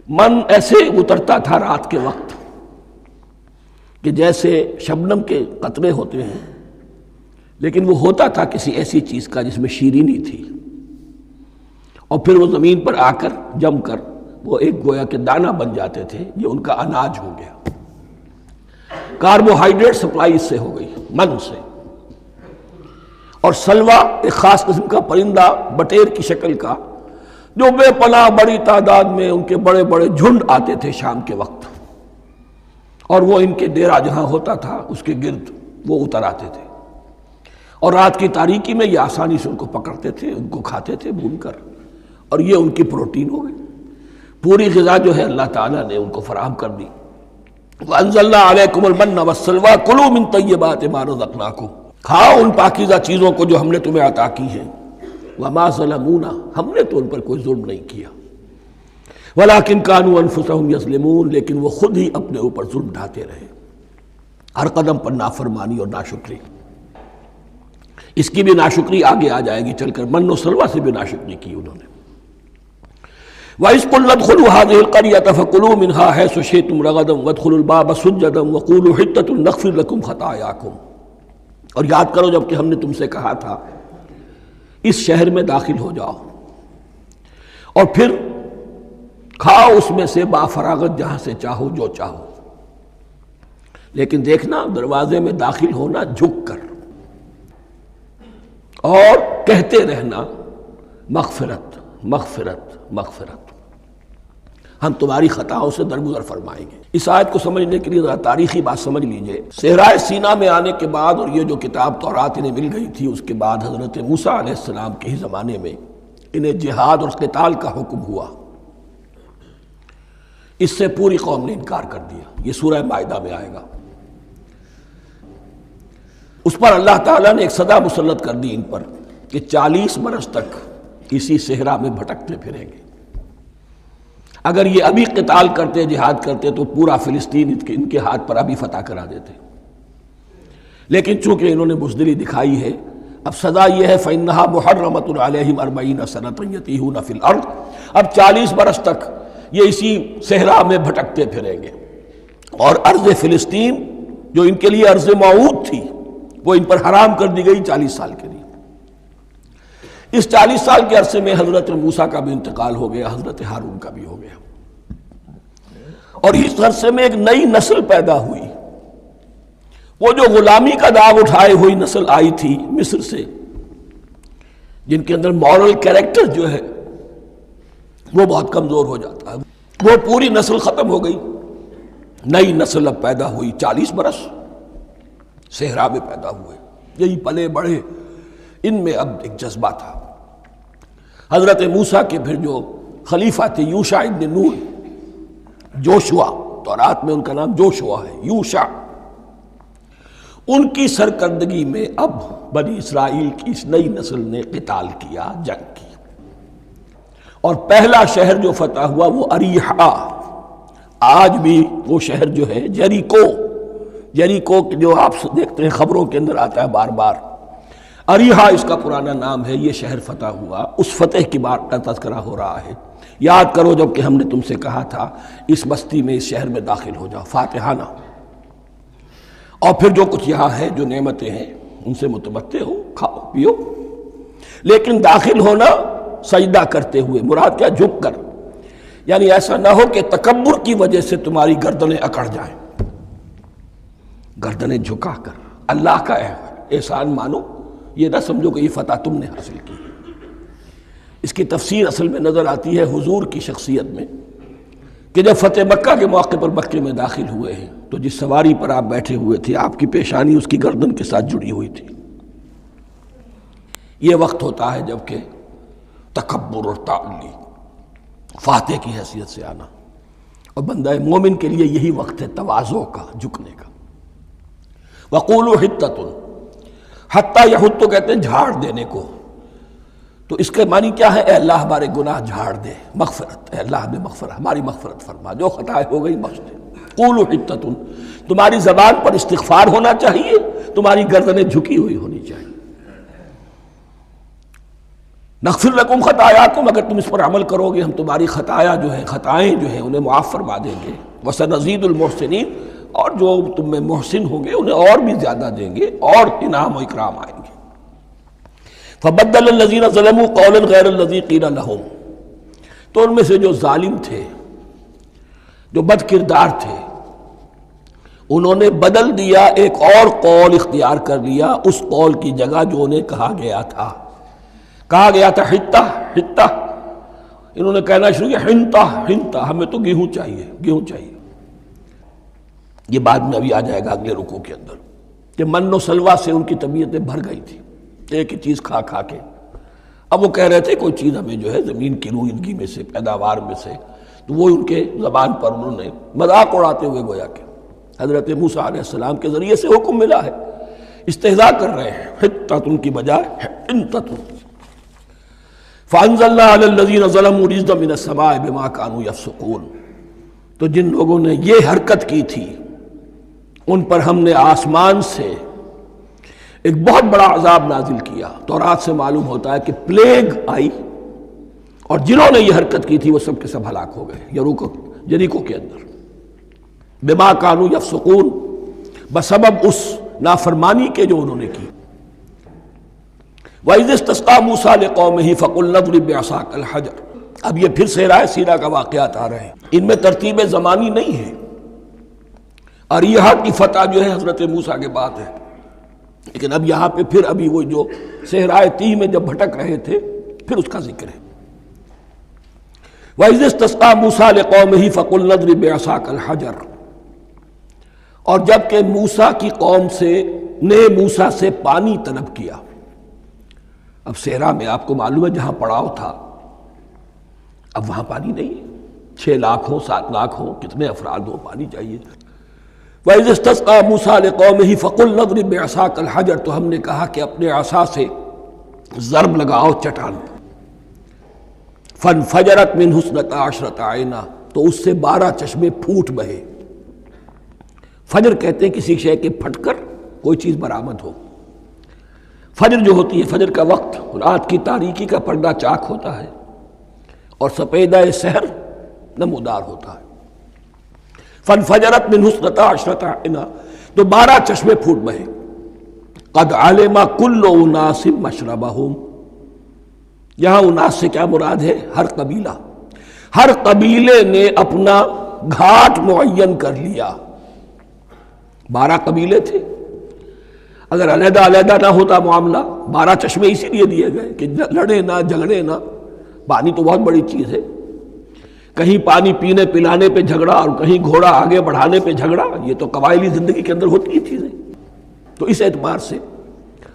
من ایسے اترتا تھا رات کے وقت کہ جیسے شبنم کے قطرے ہوتے ہیں، لیکن وہ ہوتا تھا کسی ایسی چیز کا جس میں شیرینی تھی، اور پھر وہ زمین پر آ کر جم کر وہ ایک گویا کہ دانہ بن جاتے تھے، یہ ان کا اناج ہو گیا۔ کاربوہائیڈریٹ سپلائی اس سے ہو گئی، من سے۔ اور سلوہ ایک خاص قسم کا پرندہ بٹیر کی شکل کا جو بے پناہ بڑی تعداد میں ان کے بڑے بڑے جھنڈ آتے تھے شام کے وقت، اور وہ ان کے ڈیرا جہاں ہوتا تھا اس کے گرد وہ اتر آتے تھے، اور رات کی تاریکی میں یہ آسانی سے ان کو پکڑتے تھے، ان کو کھاتے تھے بھون کر، اور یہ ان کی پروٹین ہو گئی۔ پوری غذا جو ہے اللہ تعالیٰ نے ان کو فراہم کر دی۔ وَأَنزَلْنَا عَلَيْكُمُ الْمَنَّ وَالسَّلْوَىٰ كُلُوا مِن طَيِّبَاتِ مَا رَزَقْنَاكُمْ، کھاؤ ان پاکیزہ چیزوں کو جو ہم نے تمہیں عطا کی ہیں۔ وَمَا ظَلَمُونَا، ہم نے تو ان پر کوئی ظلم نہیں کیا، وَلَٰكِن كَانُوا أَنفُسَهُمْ يَظْلِمُونَ، لیکن وہ خود ہی اپنے اوپر ظلم ڈھاتے رہے، ہر قدم پر نافرمانی اور ناشکری۔ اس کی بھی ناشکری آگے آ جائے گی چل کر، من و سلوہ سے بھی ناشکری کی انہوں نے۔ وَإِذْ قُلْنَا ادْخُلُوا هَٰذِهِ الْقَرْيَةَ فَكُلُوا مِنْهَا حَيْثُ شِئْتُمْ رَغَدًا وَادْخُلُوا الْبَابَ سُجَّدًا وَقُولُوا حِطَّةٌ نَغْفِرْ لَكُمْ خَطَايَاكُمْ، اور یاد کرو جب کہ ہم نے تم سے کہا تھا اس شہر میں داخل ہو جاؤ اور پھر کھاؤ اس میں سے بافراغت جہاں سے چاہو جو چاہو، لیکن دیکھنا دروازے میں داخل ہونا جھک کر، اور کہتے رہنا مغفرت مغفرت مغفرت، ہم تمہاری خطاؤں سے درگزر فرمائیں گے۔ اس آیت کو سمجھنے کے لیے ذرا تاریخی بات سمجھ لیجئے۔ صحرائے سینا میں آنے کے بعد اور یہ جو کتاب تورات انہیں مل گئی تھی اس کے بعد حضرت موسیٰ علیہ السلام کے ہی زمانے میں انہیں جہاد اور قتال کا حکم ہوا۔ اس سے پوری قوم نے انکار کر دیا، یہ سورہ مائدہ میں آئے گا۔ اس پر اللہ تعالیٰ نے ایک سزا مسلط کر دی ان پر کہ 40 برس تک اسی صحرا میں بھٹکتے پھریں گے۔ اگر یہ ابھی قتال کرتے، جہاد کرتے، تو پورا فلسطین ان کے ہاتھ پر ابھی فتح کرا دیتے، لیکن چونکہ انہوں نے بزدلی دکھائی ہے، اب سزا یہ ہے فَإِنَّهَا مُحَرَّمَةٌ عَلَيْهِمْ 40 سَنَةً يَتِيهُونَ فِي الْأَرْضِ، اب 40 برس تک یہ اسی صحرا میں بھٹکتے پھریں گے، اور ارض فلسطین جو ان کے لیے ارض موعود تھی وہ ان پر حرام کر دی گئی 40 سال کے لیے۔ اس 40 سال کے عرصے میں حضرت موسیٰ کا بھی انتقال ہو گیا، حضرت ہارون کا بھی ہو گیا، اور اس عرصے میں ایک نئی نسل پیدا ہوئی۔ وہ جو غلامی کا داغ اٹھائے ہوئی نسل آئی تھی مصر سے، جن کے اندر مورل کیریکٹر جو ہے وہ بہت کمزور ہو جاتا ہے، وہ پوری نسل ختم ہو گئی، نئی نسل اب پیدا ہوئی، 40 برس صحرا میں پیدا ہوئے، یہی پلے بڑھے، ان میں اب ایک جذبہ تھا۔ حضرت موسیٰ کے پھر جو خلیفہ تھے یوشع ابن نون، جوشوا، تورات میں ان کا نام جوشوا ہے، یوشع، ان کی سرکردگی میں اب بنی اسرائیل کی اس نئی نسل نے قتال کیا، جنگ کی، اور پہلا شہر جو فتح ہوا وہ اریحا، آج بھی وہ شہر جو ہے جیریکو جو آپ دیکھتے ہیں خبروں کے اندر آتا ہے بار بار، اریحا اس کا پرانا نام ہے، یہ شہر فتح ہوا، اس فتح کی بات کا تذکرہ ہو رہا ہے۔ یاد کرو جب کہ ہم نے تم سے کہا تھا اس بستی میں، اس شہر میں داخل ہو جاؤ فاتحانہ، اور پھر جو کچھ یہاں ہے، جو نعمتیں ہیں ان سے متمتع ہو، کھاؤ پیو، لیکن داخل ہونا سجدہ کرتے ہوئے، مراد کیا؟ جھک کر، یعنی ایسا نہ ہو کہ تکبر کی وجہ سے تمہاری گردنیں اکڑ جائیں، گردنیں جھکا کر اللہ کا احسان مانو، یہ نہ سمجھو کہ یہ فتح تم نے حاصل کی۔ اس کی تفسیر اصل میں نظر آتی ہے حضور کی شخصیت میں، کہ جب فتح مکہ کے موقع پر مکے میں داخل ہوئے ہیں تو جس سواری پر آپ بیٹھے ہوئے تھے، آپ کی پیشانی اس کی گردن کے ساتھ جڑی ہوئی تھی۔ یہ وقت ہوتا ہے جب کہ تکبر اور تعلی، فاتح کی حیثیت سے آنا، اور بندہ مومن کے لیے یہی وقت ہے تواضع کا، جھکنے کا۔ وَقُولُوا حِطَّةٌ، حتیٰ یہود تو کہتے ہیں جھاڑ دینے کو، تو اس کے معنی کیا ہے؟ اے اللہ ہمارے گناہ جھاڑ دے، مغفرت، اے اللہ ہمیں مغفرت، ہماری مغفرت فرما، جو خطائیں ہو گئی بخش دے۔ قولوا حطۃ، تمہاری زبان پر استغفار ہونا چاہیے، تمہاری گردنیں جھکی ہوئی ہونی چاہیے۔ نغفر لکم خطایاکم، اگر تم اس پر عمل کرو گے ہم تمہاری خطائیں جو ہیں انہیں معاف فرما دیں گے۔ وسنزید المحسنین، اور جو تم میں محسن ہوں گے انہیں اور بھی زیادہ دیں گے، اور انعام و اکرام آئیں گے۔ فبدل الذین ظلموا قولا غیر الذی قیل لہم، تو ان میں سے جو ظالم تھے، جو بد کردار تھے، انہوں نے بدل دیا، ایک اور قول اختیار کر لیا اس قول کی جگہ جو انہیں کہا گیا تھا حتہ، انہوں نے کہنا شروع کیا ہنتا، ہمیں تو گیہوں چاہیے۔ یہ بعد میں ابھی آ جائے گا اگلے رکوع کے اندر، کہ من و سلوہ سے ان کی طبیعتیں بھر گئی تھی ایک ہی چیز کھا کے۔ اب وہ کہہ رہے تھے کوئی چیز ہمیں جو ہے زمین کی روئیدگی میں سے، پیداوار میں سے، تو وہ ان کے زبان پر انہوں نے مذاق اڑاتے ہوئے گویا کہ حضرت موسیٰ علیہ السلام کے ذریعے سے حکم ملا ہے، استہزاء کر رہے ہیں، حطۃ کی بجائے حنطۃ۔ فانزلنا علی الذین ظلموا رجزا من السماء بما كانوا یفسقون، تو جن لوگوں نے یہ حرکت کی تھی ان پر ہم نے آسمان سے ایک بہت بڑا عذاب نازل کیا۔ تورات سے معلوم ہوتا ہے کہ پلیگ آئی، اور جنہوں نے یہ حرکت کی تھی وہ سب کے سب ہلاک ہو گئے جریکو کے اندر، بما كانوا یفسقون، بسبب اس نافرمانی کے جو انہوں نے کی۔ وَإِذِ اسْتَسْقَىٰ مُوسَىٰ لِقَوْمِهِ فَقُلْنَا اضْرِب بِّعَصَاكَ الْحَجَرَ، اب یہ پھر صحرا سینا کا واقعات آ رہے ہیں، ان میں ترتیب زمانی نہیں ہے۔ اریحا کی فتح جو ہے حضرت موسیٰ کے بعد ہے، لیکن اب یہاں پہ پھر ابھی وہ جو صحرائے تیہ میں جب بھٹک رہے تھے پھر اس کا ذکر ہے۔ وَإِذِ اسْتَسْقَىٰ مُوسَىٰ لِقَوْمِهِ فَقُلْنَا اضْرِب بِّعَصَاكَ الْحَجَرَ، اور جب کہ موسیٰ کی قوم نے موسیٰ سے پانی طلب کیا، اب صحرا میں آپ کو معلوم ہے جہاں پڑاؤ تھا اب وہاں پانی نہیں ہے، 6 لاکھ ہو 7 لاکھ ہو، کتنے افراد ہو، پانی چاہیے۔ وَإِذِ اسْتَسْقَىٰ مُوسَىٰ لِقَوْمِهِ فَقُلْنَا اضْرِب بِّعَصَاكَ الْحَجَرَ، تو ہم نے کہا کہ اپنے عصا سے ضرب لگاؤ چٹان پر۔ فانفجرت منہ اثنتا عشرۃ عینا، تو اس سے 12 چشمے پھوٹ بہے۔ فجر کہتے ہیں کسی شے کے پھٹ کر کوئی چیز برآمد ہو۔ فجر جو ہوتی ہے، فجر کا وقت رات کی تاریکی کا پردہ چاک ہوتا ہے اور سپیدہ سحر نمودار ہوتا ہے۔ فانفجرت منہ اثنتا عشرۃ عینا، تو 12 چشمے پھوٹ بہے۔ قد علم کل اناس مشربہم، یہاں اناس سے کیا مراد ہے؟ ہر قبیلہ، ہر قبیلے نے اپنا گھاٹ معین کر لیا۔ 12 قبیلے تھے، اگر علیحدہ علیحدہ نہ ہوتا معاملہ، 12 چشمے اسی لیے دیے گئے کہ لڑے نہ جھگڑے نہ۔ پانی تو بہت بڑی چیز ہے، کہیں پانی پینے پلانے پہ جھگڑا اور کہیں گھوڑا آگے بڑھانے پہ جھگڑا، یہ تو قبائلی زندگی کے اندر ہوتی ہیں چیزیں۔ تو اس اعتبار سے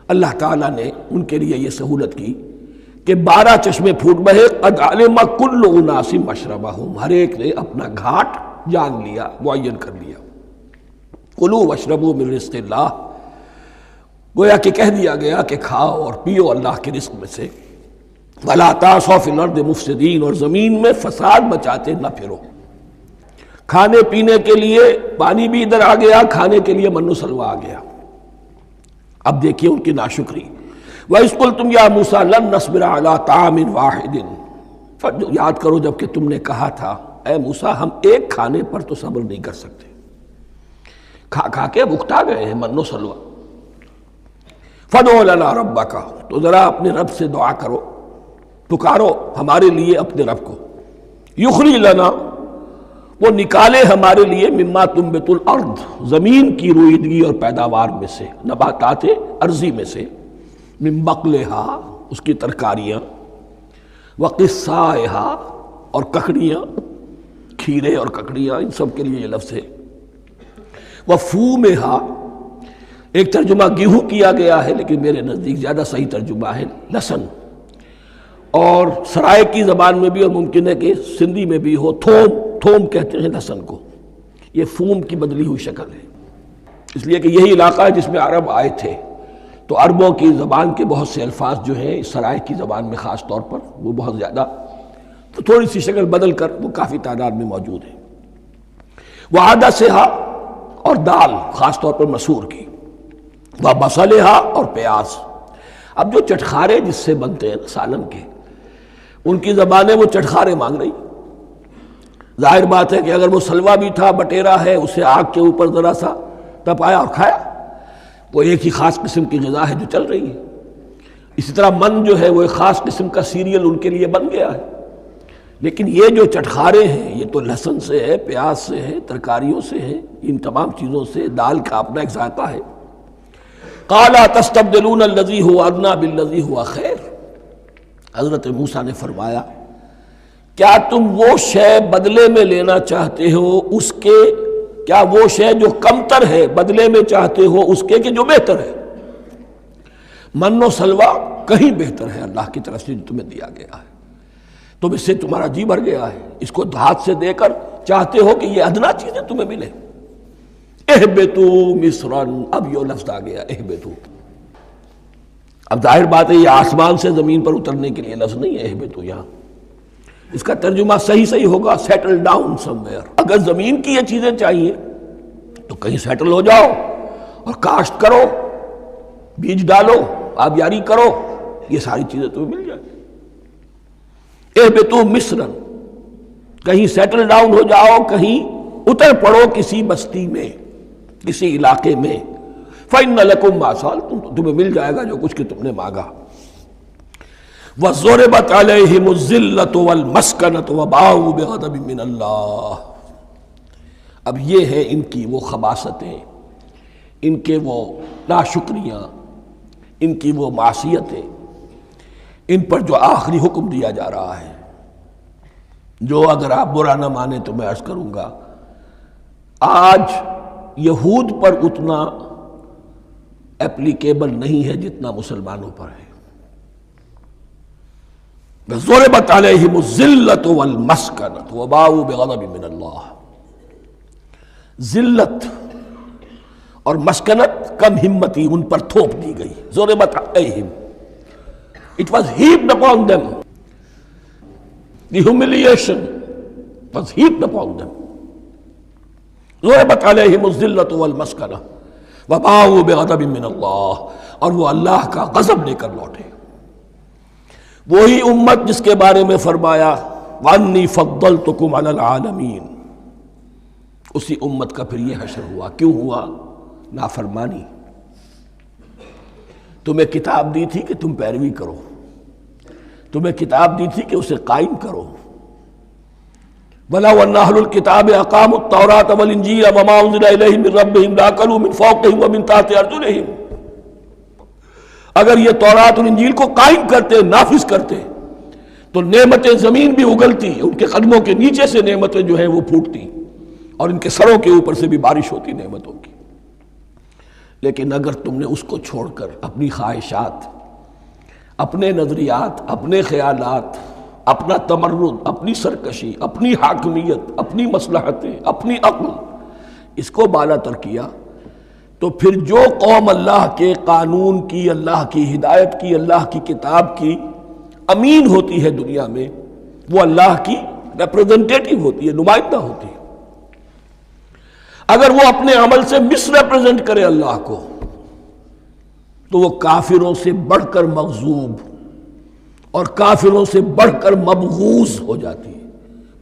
اللہ تعالیٰ نے ان کے لیے یہ سہولت کی کہ 12 چشمے پھوٹ بہے۔ قد علم کل اناس مشربہم، ہر ایک نے اپنا گھاٹ جان لیا، معین کر لیا۔ کلوا واشربوا من رزق اللہ، گویا کہ کہہ دیا گیا کہ کھاؤ اور پیو اللہ کے رزق میں سے۔ ولا تعثوا فی الارض مفسدین، اور زمین میں فساد مچاتے نہ پھرو۔ کھانے پینے کے لیے پانی بھی ادھر آ گیا، کھانے کے لیے من و سلوہ آ گیا۔ اب دیکھیے ان کی ناشکری۔ وَإِذْ قُلْتُمْ يَا مُوسَىٰ لَن نَّصْبِرَ عَلَىٰ طَعَامٍ وَاحِدٍ، یاد کرو جب کہ تم نے کہا تھا اے موسیٰ ہم ایک کھانے پر تو صبر نہیں کر سکتے، کھا کھا کے بکتا گئے ہیں من و سلوہ۔ فَادْعُ لَنَا رَبَّكَ، تو ذرا اپنے رب سے دعا کرو، پکارو ہمارے لیے اپنے رب کو۔ یخرج لنا، وہ نکالے ہمارے لیے، مما تنبت الارض، زمین کی روئیدگی اور پیداوار میں سے، نباتات ارضی میں سے، من بقلہا، اس کی ترکاریاں، وقثائہا، اور ککڑیاں، کھیرے اور ککڑیاں، ان سب کے لیے یہ لفظ ہے۔ وفومہا، ایک ترجمہ گیہوں کیا گیا ہے لیکن میرے نزدیک زیادہ صحیح ترجمہ ہے لہسن، اور سرائے کی زبان میں بھی اور ممکن ہے کہ سندھی میں بھی ہو تھوم، تھوم کہتے ہیں لہسن کو، یہ فوم کی بدلی ہوئی شکل ہے، اس لیے کہ یہی علاقہ ہے جس میں عرب آئے تھے، تو عربوں کی زبان کے بہت سے الفاظ جو ہیں سرائے کی زبان میں خاص طور پر وہ بہت زیادہ، تو تھوڑی سی شکل بدل کر وہ کافی تعداد میں موجود ہے۔ وعدسہا، اور دال خاص طور پر مسور کی، وبصلہا، اور پیاز۔ اب جو چٹخارے جس سے بنتے ہیں سالن کے، ان کی زبانیں وہ چٹخارے مانگ رہی۔ ظاہر بات ہے کہ اگر وہ سلوا بھی تھا، بٹیرا ہے، اسے آگ کے اوپر ذرا سا تپایا اور کھایا، وہ ایک ہی خاص قسم کی غذا ہے جو چل رہی ہے۔ اسی طرح من جو ہے وہ ایک خاص قسم کا سیریل ان کے لیے بن گیا ہے۔ لیکن یہ جو چٹخارے ہیں یہ تو لہسن سے ہے، پیاز سے ہے، ترکاریوں سے ہے، ان تمام چیزوں سے، دال کا اپنا ایک ذائقہ ہے۔ قال تستبدلون الذی هو ادنی بالذی هو خیر، حضرت موسیٰ نے فرمایا کیا تم وہ شے بدلے میں لینا چاہتے ہو اس کے، کیا وہ شے جو کمتر ہے بدلے میں چاہتے ہو اس کے کہ جو بہتر ہے؟ من و سلوہ کہیں بہتر ہے اللہ کی طرف سے جو تمہیں دیا گیا ہے، تم اس سے تمہارا جی بھر گیا ہے، اس کو ہاتھ سے دے کر چاہتے ہو کہ یہ ادنا چیزیں تمہیں ملے۔ اہبطوا مصرا، اب یہ لفظ آ گیا اہبطوا۔ اب ظاہر بات ہے یہ آسمان سے زمین پر اترنے کے لیے لفظ نہیں ہے اہبطوا، یہاں اس کا ترجمہ صحیح ہوگا سیٹل ڈاؤن سم ویئر۔ اگر زمین کی یہ چیزیں چاہیے تو کہیں سیٹل ہو جاؤ اور کاشت کرو، بیج ڈالو، آبیاری کرو، یہ ساری چیزیں تمہیں مل جائیں۔ اہبطوا مصرا، کہیں سیٹل ڈاؤن ہو جاؤ، کہیں اتر پڑو کسی بستی میں، کسی علاقے میں۔ فَإِنَّ لَكُمْ مَا سَأَلْتُمْ، تمہیں مل جائے گا جو کچھ کہ تم نے مانگا۔ وَضُرِبَتْ عَلَيْهِمُ الذِّلَّةُ وَالْمَسْكَنَةُ وَبَاءُوا بِغَضَبٍ مِّنَ اللَّهِ، اب یہ ہے ان کی وہ خباثتیں، ان کے وہ ناشکریاں، ان کی وہ معصیتیں، ان پر جو آخری حکم دیا جا رہا ہے، جو اگر آپ برا نہ مانیں تو میں عرض کروں گا آج یہود پر اتنا اپلیکیبل نہیں ہے جتنا مسلمانوں پر ہے۔ ضربت علیہم الذلۃ والمسکنۃ وباؤوا بغضب من اللہ، ذلت اور مسکنت، کم ہمتی ان پر تھوپ دی گئی۔ ضربت علیہم، it was heaped upon them، The humiliation was heaped upon them. ضربت علیہم الذلۃ والمسکنہ وباؤوا بغضب من اللہ، اور وہ اللہ کا غضب لے کر لوٹے۔ وہی امت جس کے بارے میں فرمایا وانی فضلتکم علی العالمین، اسی امت کا پھر یہ حشر ہوا۔ کیوں ہوا؟ نافرمانی۔ تمہیں کتاب دی تھی کہ تم پیروی کرو، تمہیں کتاب دی تھی کہ اسے قائم کرو۔ وَلَوْ أَنَّ أَهْلَ الْكِتَابِ أَقَامُوا التَّوْرَاةَ وَالْإِنْجِيلَ وَمَا أُنزِلَ إِلَيْهِم مِّن رَّبِّهِمْ لَأَكَلُوا مِن فَوْقِهِمْ وَمِن تَحْتِ أَرْجُلِهِمْ، اگر یہ تورات اور انجیل کو قائم کرتے، نافذ کرتے، تو نعمتیں زمین بھی اگلتی، ان کے قدموں کے نیچے سے نعمتیں جو ہیں وہ پھوٹتی، اور ان کے سروں کے اوپر سے بھی بارش ہوتی نعمتوں کی۔ لیکن اگر تم نے اس کو چھوڑ کر اپنی خواہشات، اپنے نظریات، اپنے خیالات، اپنا تمرد، اپنی سرکشی، اپنی حاکمیت، اپنی مصلحتیں، اپنی عقل، اس کو بالا تر کیا، تو پھر جو قوم اللہ کے قانون کی، اللہ کی ہدایت کی، اللہ کی کتاب کی امین ہوتی ہے دنیا میں، وہ اللہ کی ریپریزنٹیٹیو ہوتی ہے، نمائندہ ہوتی ہے۔ اگر وہ اپنے عمل سے مس ریپریزنٹ کرے اللہ کو، تو وہ کافروں سے بڑھ کر مغضوب اور کافروں سے بڑھ کر مبغوض ہو جاتی ہے،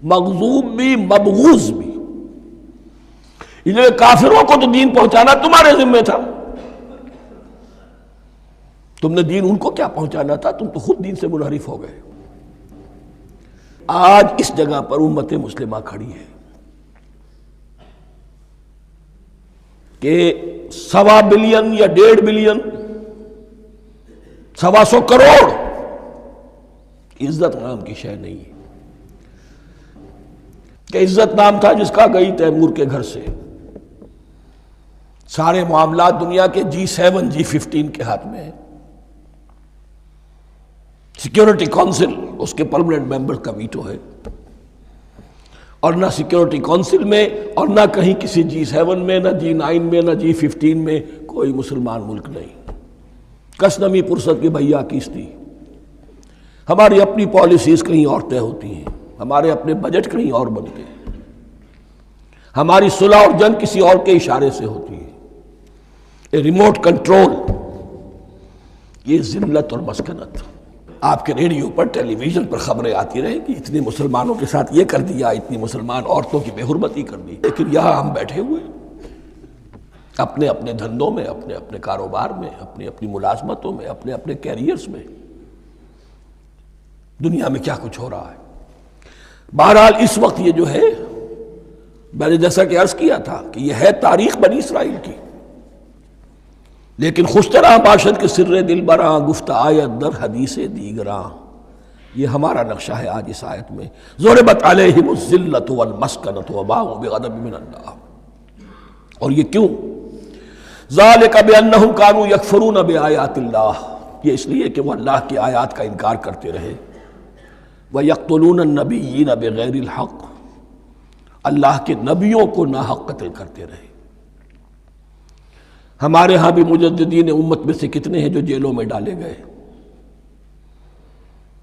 مغضوب بھی مبغوض بھی۔ اس لیے کافروں کو تو دین پہنچانا تمہارے ذمہ تھا، تم نے دین ان کو کیا پہنچانا تھا، تم تو خود دین سے منحرف ہو گئے۔ آج اس جگہ پر امت مسلمہ کھڑی ہے کہ 1.25 بلین یا 1.5 بلین، 125 کروڑ عزت نام کی شے نہیں ہے، کہ عزت نام تھا جس کا گئی تیمور کے گھر سے، سارے معاملات دنیا کے G7 G15 کے ہاتھ میں ہیں، سیکیورٹی کونسل اس کے پرماننٹ ممبر کا ویٹو ہے، اور نہ سیکیورٹی کونسل میں اور نہ کہیں کسی G7 میں، نہ G9 میں، نہ G15 میں کوئی مسلمان ملک نہیں۔ کس نمی پرست کی بھیا کیستی، ہماری اپنی پالیسیز کہیں اور طے ہوتی ہیں، ہمارے اپنے بجٹ کہیں اور بنتے ہیں، ہماری صلح اور جنگ کسی اور کے اشارے سے ہوتی ہے، ریموٹ کنٹرول، یہ ذلت اور مسکنت۔ آپ کے ریڈیو پر، ٹیلی ویژن پر خبریں آتی رہیں کہ اتنے مسلمانوں کے ساتھ یہ کر دیا، اتنی مسلمان عورتوں کی بے حرمتی کر دی، لیکن یہاں ہم بیٹھے ہوئے اپنے اپنے دھندوں میں، اپنے اپنے کاروبار میں، اپنی اپنی ملازمتوں میں، اپنے اپنے کیریئرز میں، دنیا میں کیا کچھ ہو رہا ہے۔ بہرحال اس وقت یہ جو ہے، میں نے جیسا کہ عرض کیا تھا کہ یہ ہے تاریخ بنی اسرائیل کی، لیکن خوشترا باشد کے سر دل براں، گفت آیت در حدیث دیگراں، یہ ہمارا نقشہ ہے آج اس آیت میں۔ ضربت علیہم الذلۃ والمسکنۃ وباؤوا بغضب من اللہ، اور یہ کیوں؟ ذالک بانہم کانوا یکفرون بآیات اللہ، یہ اس لیے کہ وہ اللہ کی آیات کا انکار کرتے رہے، وَيَقْتُلُونَ النَّبِيِّينَ بِغَيْرِ الْحَقِّ، اللہ کے نبیوں کو ناحق قتل کرتے رہے۔ ہمارے ہاں بھی مجددین امت میں سے کتنے ہیں جو جیلوں میں ڈالے گئے،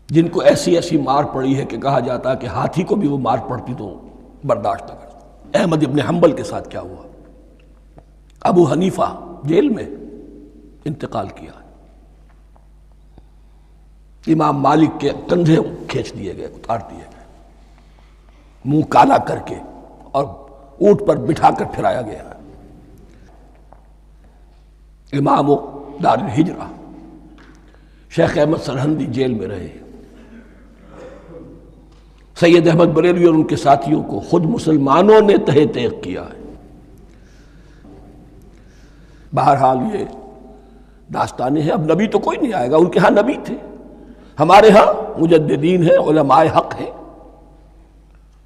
جن کو ایسی ایسی مار پڑی ہے کہ کہا جاتا ہے کہ ہاتھی کو بھی وہ مار پڑتی تو برداشت نہ کرتا۔ احمد ابن حنبل کے ساتھ کیا ہوا؟ ابو حنیفہ جیل میں انتقال کیا، امام مالک کے کندھے کھینچ دیے گئے، اتار دیے گئے، منہ کالا کر کے اور اونٹ پر بٹھا کر پھرایا گیا۔ امام دار الہجرہ شیخ احمد سرہندی جیل میں رہے، سید احمد بریلوی اور ان کے ساتھیوں کو خود مسلمانوں نے تہہ تیغ کیا ہے۔ بہرحال یہ داستانیں ہیں، اب نبی تو کوئی نہیں آئے گا، ان کے ہاں نبی تھے، ہمارے ہاں مجددین ہیں، علماء حق ہیں،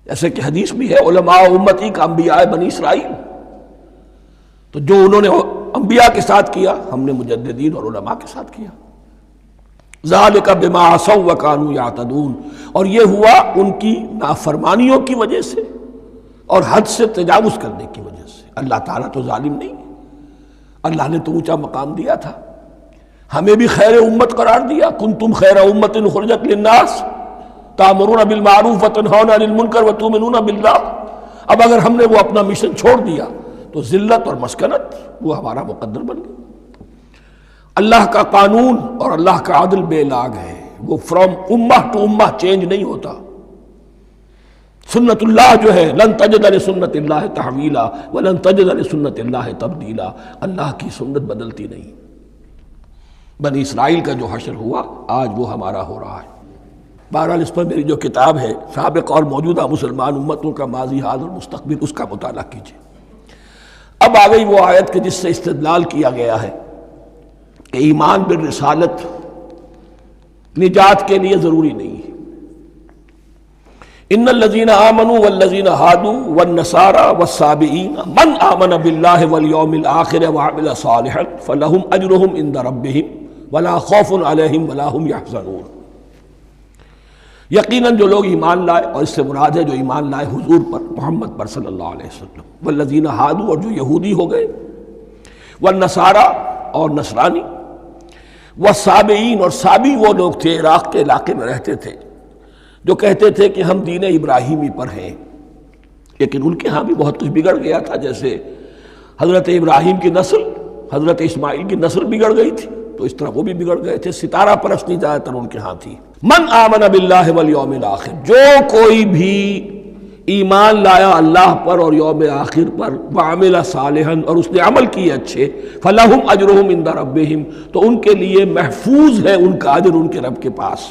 جیسے کہ حدیث بھی ہے علماء امتی کا انبیاء بنی اسرائیل، تو جو انہوں نے انبیاء کے ساتھ کیا ہم نے مجددین اور علماء کے ساتھ کیا۔ ذالک بما عصوا وکانوا یعتدون، اور یہ ہوا ان کی نافرمانیوں کی وجہ سے اور حد سے تجاوز کرنے کی وجہ سے۔ اللہ تعالیٰ تو ظالم نہیں ہے، اللہ نے تو اونچا مقام دیا تھا، ہمیں بھی خیر امت قرار دیا، کنتم خیر امت اخرجت للناس تأمرون بالمعروف وتنہون عن المنکر وتؤمنون باللہ. اب اگر ہم نے وہ اپنا مشن چھوڑ دیا تو ذلت اور مسکنت وہ ہمارا مقدر بن گیا. اللہ کا قانون اور اللہ کا عدل بے لاگ ہے، وہ فرام امہ ٹو امہ چینج نہیں ہوتا. سنت اللہ جو ہے لن تجد لسنت اللہ تحویلا ولن تجد لسنت اللہ تبدیلا. اللہ کی سنت بدلتی نہیں. بنی اسرائیل کا جو حشر ہوا آج وہ ہمارا ہو رہا ہے. بہرحال اس پر میری جو کتاب ہے سابق اور موجودہ مسلمان امتوں کا ماضی حال اور مستقبل، اس کا مطالعہ کیجیے. اب آ گئی وہ آیت کہ جس سے استدلال کیا گیا ہے کہ ایمان بالرسالت نجات کے لیے ضروری نہیں ہے. ان الذین آمنوا والذین ہادوا والنصارى والصابئین من آمن باللہ والیوم الآخر وعمل صالحا فلہم اجرہم عند ربہم ولا خوف علیہم ولا هم یحزنون. یقیناً جو لوگ ایمان لائے، اور اس سے مراد ہے جو ایمان لائے حضور پر، محمد پر صلی اللہ علیہ وسلم، والذین ہادوا اور جو یہودی ہو گئے، والنصارى اور نصرانی، والصابئین اور صابی وہ لوگ تھے عراق کے علاقے میں رہتے تھے جو کہتے تھے کہ ہم دین ابراہیمی پر ہیں، لیکن ان کے ہاں بھی بہت کچھ بگڑ گیا تھا. جیسے حضرت ابراہیم کی نسل، حضرت اسماعیل کی نسل بگڑ گئی تھی، تو اس طرح وہ بھی بگڑ گئے تھے. ستارہ پرستی زیادہ تر ان کے ہاں تھی. من آمن باللہ والیوم الآخر، جو کوئی بھی ایمان لایا اللہ پر اور یوم آخر پر، وعمل صالحا اور اس نے عمل کیے اچھے، فلہم اجرہم عند ربہم تو ان کے لیے محفوظ ہے ان کا اجر ان کے رب کے پاس.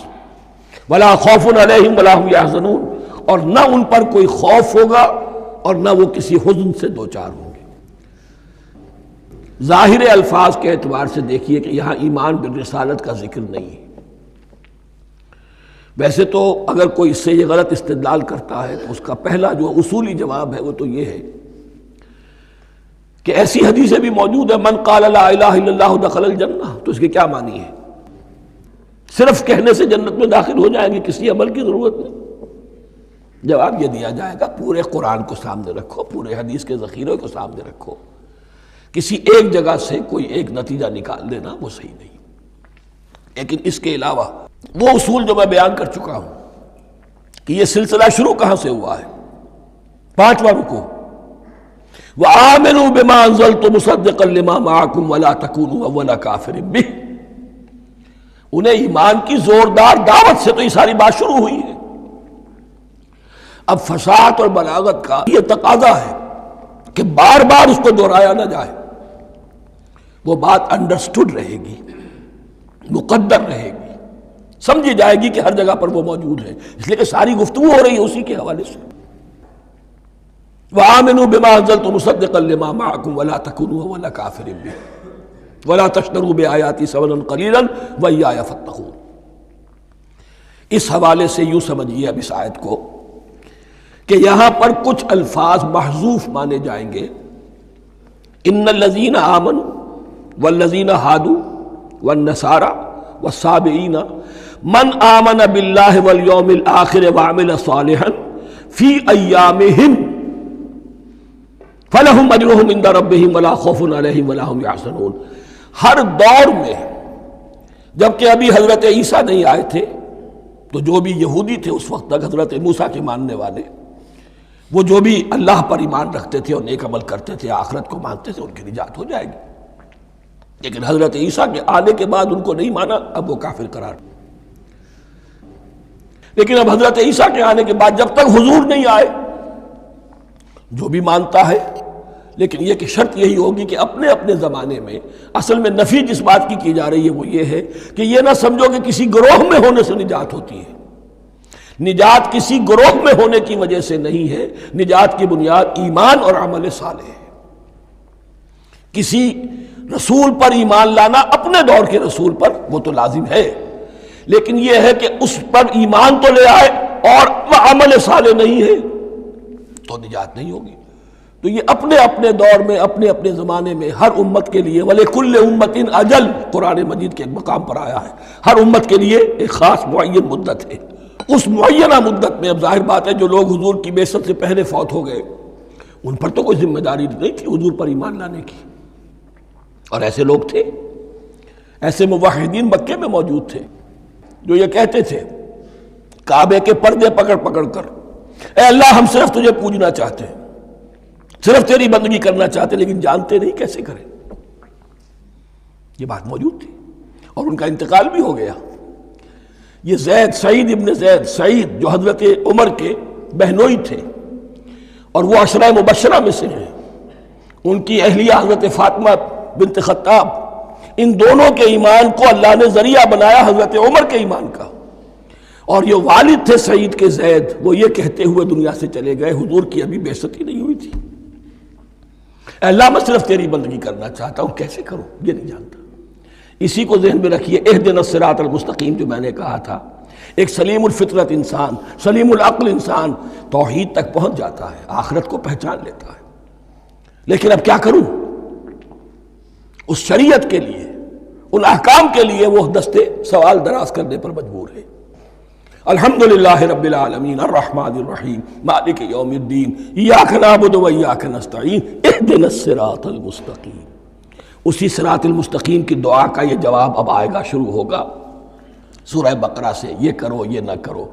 ولا خوف علیہم ولا هم یحزنون، اور نہ ان پر کوئی خوف ہوگا اور نہ وہ کسی حزن سے دوچار ہوں گے. ظاہر الفاظ کے اعتبار سے دیکھیے کہ یہاں ایمان بالرسالت کا ذکر نہیں ہے. ویسے تو اگر کوئی اس سے یہ غلط استدلال کرتا ہے تو اس کا پہلا جو اصولی جواب ہے وہ تو یہ ہے کہ ایسی حدیثیں بھی موجود ہیں من قال لا الہ الا اللہ دخل الجنہ، تو اس کے کیا معنی ہے؟ صرف کہنے سے جنت میں داخل ہو جائیں گے، کسی عمل کی ضرورت نہیں. جواب یہ دیا جائے گا پورے قرآن کو سامنے رکھو، پورے حدیث کے ذخیرے کو سامنے رکھو. کسی ایک جگہ سے کوئی ایک نتیجہ نکال دینا وہ صحیح نہیں. لیکن اس کے علاوہ وہ اصول جو میں بیان کر چکا ہوں کہ یہ سلسلہ شروع کہاں سے ہوا ہے. 5واں رکوع وَآمِنُوا بِمَا أَنزَلْتُ مُصَدِّقًا لِمَا مَعَكُمْ وَلَا تَكُونُوا أَوَّلَ كَافِرٍ بِهِ. انہیں ایمان کی زوردار دعوت سے تو یہ ساری بات شروع ہوئی ہے. اب فصاحت اور بلاغت کا یہ تقاضا ہے کہ بار بار اس کو دہرایا نہ جائے. وہ بات انڈرسٹوڈ رہے گی، مقدر رہے گی، سمجھی جائے گی کہ ہر جگہ پر وہ موجود ہے، اس لیے کہ ساری گفتگو ہو رہی ہے اسی کے حوالے سے. وَآمِنُوا بِمَا أَنزَلْتُ مُصَدِّقًا لِمَا مَعَكُمْ وَلَا تَكُونُوا أَوَّلَ كَافِرٍ بِهِ وَلَا تَشْتَرُوا بِآيَاتِي ثَمَنًا قَلِيلًا وَإِيَّايَ فَاتَّقُونِ. اس حوالے سے یوں سمجھیے اب اس آیت کو کہ یہاں پر کچھ الفاظ محذوف مانے جائیں گے. ان الذین آمنوا والذین ہادوا والنصارى والصابئین من آمن باللہ والیوم الآخر وعمل صالحا فی ایامہم فلہم اجرہم عند ربہم ولا خوف علیہم ولا هم یحزنون. ہر دور میں جبکہ ابھی حضرت عیسیٰ نہیں آئے تھے تو جو بھی یہودی تھے اس وقت تک، حضرت موسیٰ کے ماننے والے، وہ جو بھی اللہ پر ایمان رکھتے تھے اور نیک عمل کرتے تھے، آخرت کو مانتے تھے، ان کی نجات ہو جائے گی. لیکن حضرت عیسیٰ کے آنے کے بعد ان کو نہیں مانا، اب وہ کافر قرار. لیکن اب حضرت عیسیٰ کے آنے کے بعد جب تک حضور نہیں آئے جو بھی مانتا ہے، لیکن یہ کہ شرط یہی ہوگی کہ اپنے اپنے زمانے میں، اصل میں نفی جس بات کی جا رہی ہے وہ یہ ہے کہ یہ نہ سمجھو کہ کسی گروہ میں ہونے سے نجات ہوتی ہے. نجات کسی گروہ میں ہونے کی وجہ سے نہیں ہے، نجات کی بنیاد ایمان اور عمل صالح ہے. کسی رسول پر ایمان لانا اپنے دور کے رسول پر وہ تو لازم ہے، لیکن یہ ہے کہ اس پر ایمان تو لے آئے اور وہ عمل صالح نہیں ہے تو نجات نہیں ہوگی. تو یہ اپنے اپنے دور میں، اپنے اپنے زمانے میں ہر امت کے لیے وَلِكُلِّ أُمَّةٍ أَجَلٌ قرآن مجید کے ایک مقام پر آیا ہے، ہر امت کے لیے ایک خاص معین مدت ہے. اس معینہ مدت میں اب ظاہر بات ہے جو لوگ حضور کی بعثت سے پہلے فوت ہو گئے ان پر تو کوئی ذمہ داری نہیں تھی حضور پر ایمان لانے کی. اور ایسے لوگ تھے، ایسے موحدین مکے میں موجود تھے جو یہ کہتے تھے کعبے کے پردے پکڑ پکڑ کر، اے اللہ ہم صرف تجھے پوجنا چاہتے ہیں، صرف تیری بندگی کرنا چاہتے ہیں، لیکن جانتے نہیں کیسے کریں۔ یہ بات موجود تھی اور ان کا انتقال بھی ہو گیا۔ یہ زید، سعید ابن زید، سعید جو حضرت عمر کے بہنوئی تھے اور وہ عشرہ مبشرہ میں سے ہیں، ان کی اہلیہ حضرت فاطمہ بنت خطاب، ان دونوں کے ایمان کو اللہ نے ذریعہ بنایا حضرت عمر کے ایمان کا۔ اور یہ والد تھے سعید کے زید، وہ یہ کہتے ہوئے دنیا سے چلے گئے حضور کی ابھی بعثت ہی نہیں ہوئی تھی، اے اللہ میں صرف تیری بندگی کرنا چاہتا ہوں، کیسے کروں یہ نہیں جانتا۔ اسی کو ذہن میں رکھیے، اہدنا الصراط المستقیم جو میں نے کہا تھا، ایک سلیم الفطرت انسان، سلیم العقل انسان توحید تک پہنچ جاتا ہے، آخرت کو پہچان لیتا ہے، لیکن اب کیا کروں؟ اس شریعت کے لیے، ان احکام کے لیے وہ دستے سوال دراز کرنے پر مجبور ہے۔ الحمدللہ رب العالمین الرحمن الرحیم مالک یوم الدین ایاک نعبد و ایاک نستعین اہدنا الصراط المستقیم۔ اسی صراط المستقیم کی دعا کا یہ جواب اب آئے گا، شروع ہوگا سورہ بقرہ سے، یہ کرو یہ نہ کرو،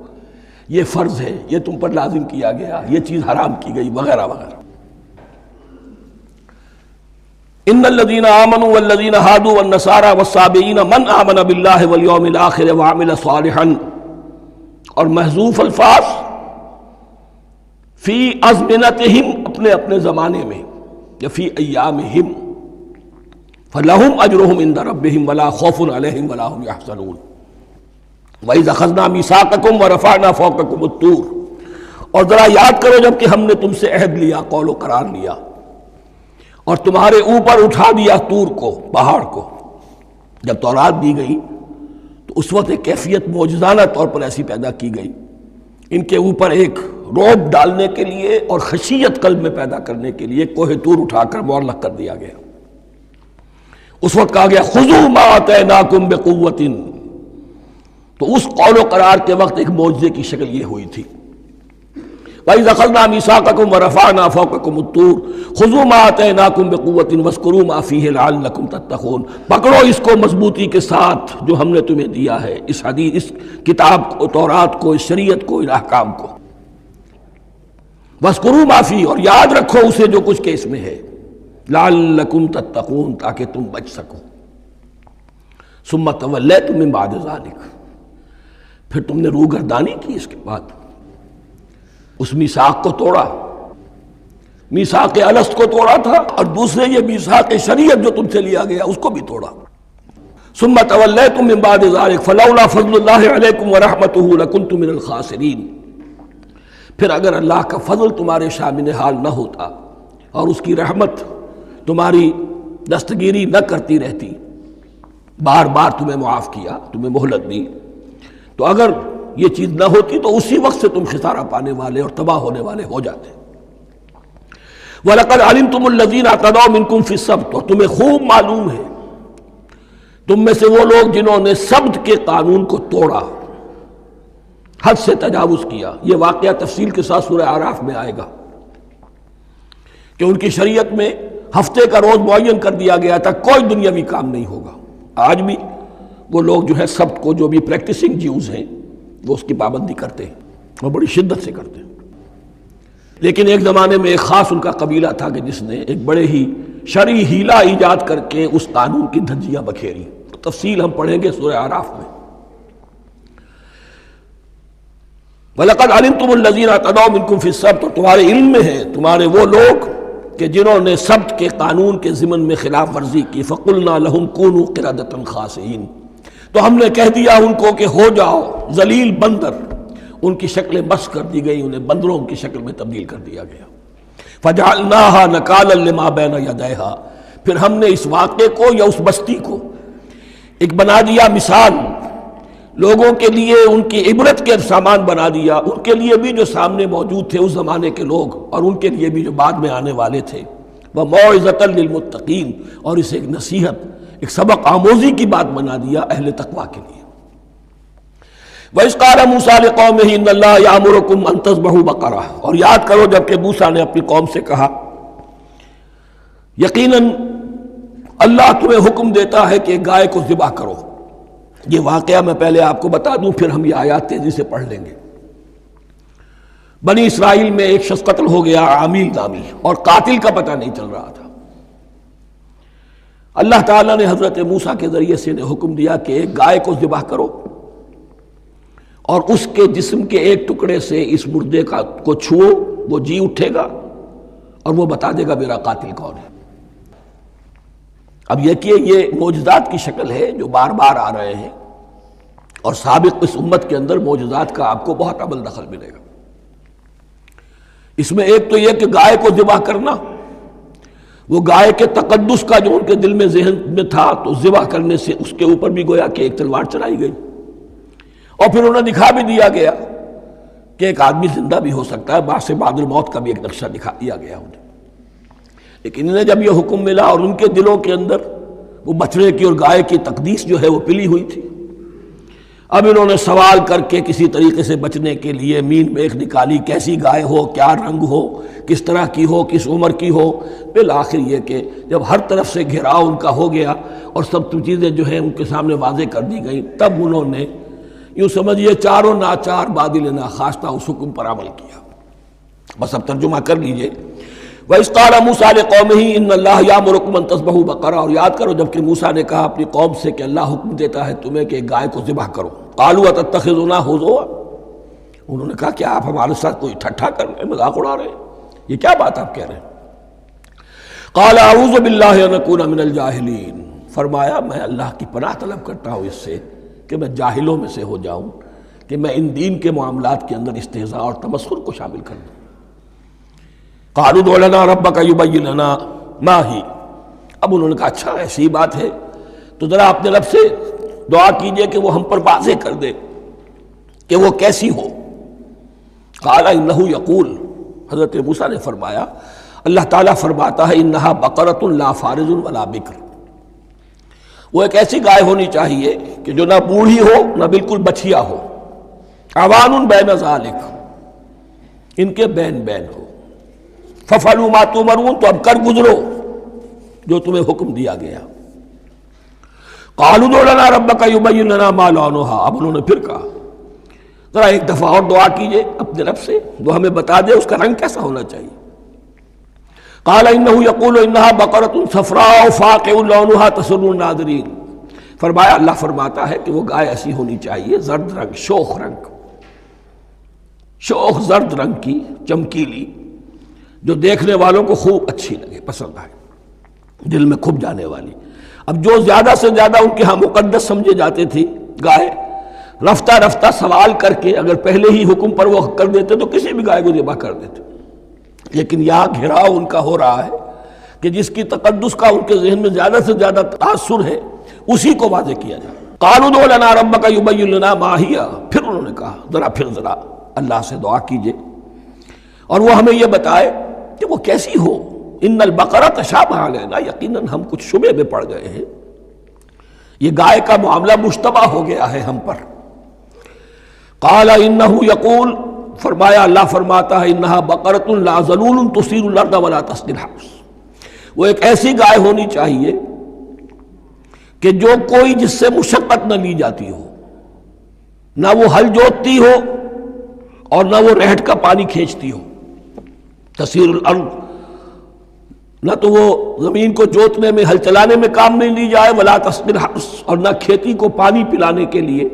یہ فرض ہے، یہ تم پر لازم کیا گیا، یہ چیز حرام کی گئی، وغیرہ وغیرہ۔ ان الذين آمنوا والذين هادوا والنصارى والصابئين من آمن بالله واليوم الآخر وعمل صالحا، اور محذوف الفاظ فی ازمنتہم، اپنے اپنے زمانے میں، یا فی ایامہم، فلہم اجرہم عند ربہم ولا خوف علیہم ولا هم یحزنون۔ وَإِذْ أَخَذْنَا مِیثَاقَکُمْ وَرَفَعْنَا فَوْقَکُمُ الطُّورَ، اور ذرا یاد کرو جب کہ ہم نے تم سے عہد لیا، قول و قرار لیا، اور تمہارے اوپر اٹھا دیا طور کو، پہاڑ کو۔ جب تورات دی گئی تو اس وقت ایک کیفیت معجزانہ طور پر ایسی پیدا کی گئی، ان کے اوپر ایک رعب ڈالنے کے لیے اور خشیت قلب میں پیدا کرنے کے لیے کوہ طور اٹھا کر معلق کر دیا گیا۔ اس وقت کہا گیا خذوا ما آتیناکم بقوۃ، تو اس قول و قرار کے وقت ایک معجزے کی شکل یہ ہوئی تھی۔ وَإِذْ أَخَذْنَا مِیثَاقَکُمْ وَرَفَعْنَا فَوْقَکُمُ الطُّورَ خُذُوا مَا آتَیْنَاکُمْ بِقُوَّةٍ وَاذْکُرُوا مَا فِیہِ لَعَلَّکُمْ تَتَّقُونَ، پکڑو اس کو مضبوطی کے ساتھ جو ہم نے تمہیں دیا ہے، اس حدیث، اس کتاب کو، تورات کو، اس شریعت کو، ان احکام کو۔ وَاذْکُرُوا مَا فِیہِ، اور یاد رکھو اسے جو کچھ کہ اس میں ہے، لَعَلَّکُمْ تَتَّقُونَ، تاکہ تم بچ سکو۔ ثُمَّ تَوَلَّیْتُم مِّن بَعْدِ ذَلِکَ، پھر تم نے روگردانی کی اس کے بعد، اس میثاق کو توڑا، میثاق الست کو توڑا تھا، اور دوسرے یہ میثاق شریعت جو تم سے لیا گیا اس کو بھی توڑا۔ ثم تولیتم من بعد ذلک فلولا فضل اللہ علیکم ورحمتہ لکنتم من الخاسرین، پھر اگر اللہ کا فضل تمہارے شامل حال نہ ہوتا اور اس کی رحمت تمہاری دستگیری نہ کرتی رہتی، بار بار تمہیں معاف کیا، تمہیں مہلت دی، تو اگر یہ چیز نہ ہوتی تو اسی وقت سے تم خسارہ پانے والے اور تباہ ہونے والے ہو جاتے۔ وَلَقَدْ عَلِمْتُمُ الَّذِينَ اعْتَدَوْا مِنْكُمْ فِي السَّبْتِ، اور تمہیں خوب معلوم ہے تم میں سے وہ لوگ جنہوں نے سبت کے قانون کو توڑا، حد سے تجاوز کیا۔ یہ واقعہ تفصیل کے ساتھ سورہ اعراف میں آئے گا کہ ان کی شریعت میں ہفتے کا روز معین کر دیا گیا تھا، کوئی دنیاوی کام نہیں ہوگا۔ آج بھی وہ لوگ جو ہے سبت کو، جو بھی پریکٹسنگ جیوز ہیں، وہ اس کی پابندی کرتے ہیں اور بڑی شدت سے کرتے ہیں۔ لیکن ایک زمانے میں ایک خاص ان کا قبیلہ تھا کہ جس نے ایک بڑے ہی شرعی ہیلہ ایجاد کر کے اس قانون کی دھجیاں بکھیری۔ تفصیل ہم پڑھیں گے سورہ اعراف میں۔ وَلَقَدْ عَلِمْتُمُ الَّذِينَ اعْتَدَوْا مِنْكُمْ فِي السَّبْتِ، اور تمہارے علم میں ہے تمہارے وہ لوگ کہ جنہوں نے سبت کے قانون کے ضمن میں خلاف ورزی کی، فَقُلْنَا لَهُمْ كُونُوا قِرَدَةً خَاسِئِينَ، تو ہم نے کہہ دیا ان کو کہ ہو جاؤ ذلیل بندر، ان کی شکلیں بس کر دی گئی، انہیں بندروں کی شکل میں تبدیل کر دیا گیا۔ فَجَعَلْنَاهَا نَكَالًا لِمَا بَيْنَ يَدَيْهَا، پھر ہم نے اس واقعے کو یا اس بستی کو ایک بنا دیا مثال، لوگوں کے لیے ان کی عبرت کے سامان بنا دیا، ان کے لیے بھی جو سامنے موجود تھے اس زمانے کے لوگ، اور ان کے لیے بھی جو بعد میں آنے والے تھے۔ وَمَوْعِظَةً لِّلْمُتَّقِينَ، اور اسے ایک نصیحت، ایک سبق آموزی کی بات بنا دیا اہل تقویٰ کے لیے۔ وَإِذْ قَالَ مُوسَىٰ لِقَوْمِهِ إِنَّ اللَّهَ يَأْمُرُكُمْ أَن تَذْبَحُوا بَقَرَةً، اور یاد کرو جب کہ موسیٰ نے اپنی قوم سے کہا یقیناً اللہ تمہیں حکم دیتا ہے کہ گائے کو ذبح کرو۔ یہ واقعہ میں پہلے آپ کو بتا دوں، پھر ہم یہ آیات تیزی سے پڑھ لیں گے۔ بنی اسرائیل میں ایک شخص قتل ہو گیا عامیل نامی، اور قاتل کا پتہ نہیں چل رہا تھا۔ اللہ تعالیٰ نے حضرت موسیٰ کے ذریعے سے انہیں حکم دیا کہ ایک گائے کو ذبح کرو اور اس کے جسم کے ایک ٹکڑے سے اس مردے کو چھوؤ، وہ جی اٹھے گا اور وہ بتا دے گا میرا قاتل کون ہے۔ اب یہ معجزات کی شکل ہے جو بار بار آ رہے ہیں، اور سابق اس امت کے اندر معجزات کا آپ کو بہت عمل دخل ملے گا۔ اس میں ایک تو یہ کہ گائے کو ذبح کرنا، وہ گائے کے تقدس کا جو ان کے دل میں ذہن میں تھا، تو ذبح کرنے سے اس کے اوپر بھی گویا کہ ایک تلوار چلائی گئی، اور پھر انہیں دکھا بھی دیا گیا کہ ایک آدمی زندہ بھی ہو سکتا ہے، بعد سے بعد الموت کا بھی ایک نقشہ دکھا دیا گیا انہیں۔ لیکن انہیں جب یہ حکم ملا اور ان کے دلوں کے اندر وہ بچڑے کی اور گائے کی تقدیس جو ہے وہ پلی ہوئی تھی، اب انہوں نے سوال کر کے کسی طریقے سے بچنے کے لیے مین میخ نکالی، کیسی گائے ہو، کیا رنگ ہو، کس طرح کی ہو، کس عمر کی ہو۔ بالآخر یہ کہ جب ہر طرف سے گھیراؤ ان کا ہو گیا اور سب چیزیں جو ہیں ان کے سامنے واضح کر دی گئیں، تب انہوں نے یوں سمجھیے چاروں ناچار بادل ناخواستہ اس حکم پر عمل کیا۔ بس اب ترجمہ کر لیجئے۔ وَإِذْ قَالَ مُوسَىٰ لِقَوْمِهِ إِنَّ اللَّهَ يَأْمُرُكُمْ أَن تَذْبَحُوا بَقَرَةً، اور یاد کرو جب کہ موسیٰ نے کہا اپنی قوم سے کہ اللہ حکم دیتا ہے تمہیں کہ ایک گائے کو ذبح کرو۔ قَالُوا أَتَتَّخِذُنَا هُزُوًا، انہوں نے کہا کہ آپ ہمارے ساتھ کوئی ٹھٹھا کر رہے ہیں، مذاق اڑا رہے ہیں، یہ کیا بات آپ کہہ رہے ہیں؟ قَالَ أَعُوذُ بِاللَّهِ أَنْ أَكُونَ مِنَ الْجَاهِلِينَ، فرمایا میں اللہ کی پناہ طلب کرتا ہوں اس سے کہ میں جاہلوں میں سے ہو جاؤں، کہ میں ان دین کے معاملات کے اندر استہزاء اور تمسخر کو شامل کر دوں۔ قالوا ادع لنا ربک یبین لنا ما ہی، اب انہوں نے کہا اچھا ایسی بات ہے تو ذرا اپنے رب سے دعا کیجئے کہ وہ ہم پر واضح کر دے کہ وہ کیسی ہو۔ قال انہ یقول، حضرت موسیٰ نے فرمایا اللہ تعالیٰ فرماتا ہے انہا بقرۃ لا فارض ولا بکر، وہ ایک ایسی گائے ہونی چاہیے کہ جو نہ بوڑھی ہو نہ بالکل بچھیا ہو، عوان بین ذالک، ان کے بین بین ہو۔ فَفَعَلُوا مَا تُؤْمَرُونَ، تو اب کر گزرو جو تمہیں حکم دیا گیا۔ قَالُوا ادْعُ لَنَا رَبَّكَ يُبَيِّن لَنَا مَا لَوْنُهَا، اب انہوں نے پھر کہا ذرا ایک دفعہ اور دعا کیجئے اپنے رب سے، وہ ہمیں بتا دے اس کا رنگ کیسا ہونا چاہیے۔ قَالَ إِنَّهُ يَقُولُ إِنَّهَا بَقَرَةٌ صَفْرَاءُ فَاقِعٌ لَوْنُهَا تَسُرُّ النَّاظِرِينَ، فرمایا اللہ فرماتا ہے کہ وہ گائے ایسی ہونی چاہیے زرد رنگ، شوخ رنگ، شوخ زرد رنگ کی، چمکیلی، جو دیکھنے والوں کو خوب اچھی لگے، پسند آئے، دل میں کھپ جانے والی۔ اب جو زیادہ سے زیادہ ان کے ہاں مقدس سمجھے جاتے تھی گائے، رفتہ رفتہ سوال کر کے اگر پہلے ہی حکم پر وہ کر دیتے تو کسی بھی گائے کو ذبح کر دیتے، لیکن یہاں گھیراؤ ان کا ہو رہا ہے کہ جس کی تقدس کا ان کے ذہن میں زیادہ سے زیادہ تاثر ہے اسی کو واضح کیا جائے۔ قالوا ادع لنا ربک یبین لنا ما ہی، پھر انہوں نے کہا ذرا اللہ سے دعا کیجئے اور وہ ہمیں یہ بتائے کہ وہ کیسی ہو۔ ان البقرہ تشابہ علینا، یقیناً ہم کچھ شبہ میں پڑ گئے ہیں، یہ گائے کا معاملہ مشتبہ ہو گیا ہے ہم پر۔ قال انہ یقول، فرمایا اللہ فرماتا ہے انہا بقرۃ لا ذلول تثیر الارض ولا تسقی الحرث، وہ ایک ایسی گائے ہونی چاہیے کہ جو کوئی جس سے مشقت نہ لی جاتی ہو، نہ وہ ہل جوتتی ہو اور نہ وہ رہٹ کا پانی کھینچتی ہو۔ تسیر الارض، نہ تو وہ زمین کو جوتنے میں ہل چلانے میں کام نہیں لی جائے، ولا تسقی الحرث، اور نہ کھیتی کو پانی پلانے کے لیے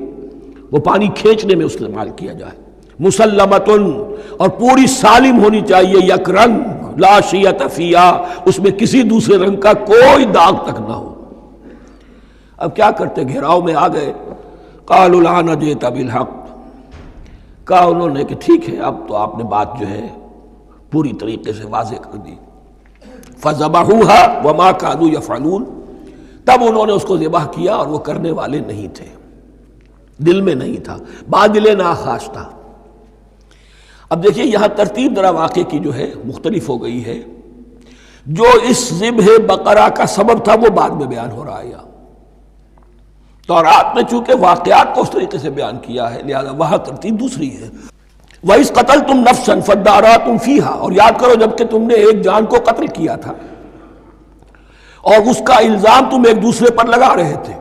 وہ پانی کھینچنے میں استعمال کیا جائے۔ مسلمتن، اور پوری سالم ہونی چاہیے، یک رنگ، لا شیۃ فیہا، اس میں کسی دوسرے رنگ کا کوئی داغ تک نہ ہو۔ اب کیا کرتے، گھیراؤ میں آ گئے۔ قالوا الآن جئت بالحق، کہا انہوں نے کہ ٹھیک ہے اب تو آپ نے بات جو ہے پوری طریقے سے واضح کر دی۔ فذبحوها وما كانوا يفعلون، تب انہوں نے اس کو ذبح کیا اور وہ کرنے والے نہیں تھے، دل میں نہیں تھا، بادل ناخواست تھا۔ اب دیکھیے یہاں ترتیب ذرا واقعے کی جو ہے مختلف ہو گئی ہے، جو اس ذبح بقرہ کا سبب تھا وہ بعد میں بیان ہو رہا ہے یہاں۔ تورات میں چونکہ واقعات کو اس طریقے سے بیان کیا ہے لہذا وہاں ترتیب دوسری ہے۔ وَإِذْ قَتَلْتُمْ نَفْسًا فَادَّارَأْتُمْ فِيهَا، اور یاد کرو جب کہ تم نے ایک جان کو قتل کیا تھا اور اس کا الزام تم ایک دوسرے پر لگا رہے تھے،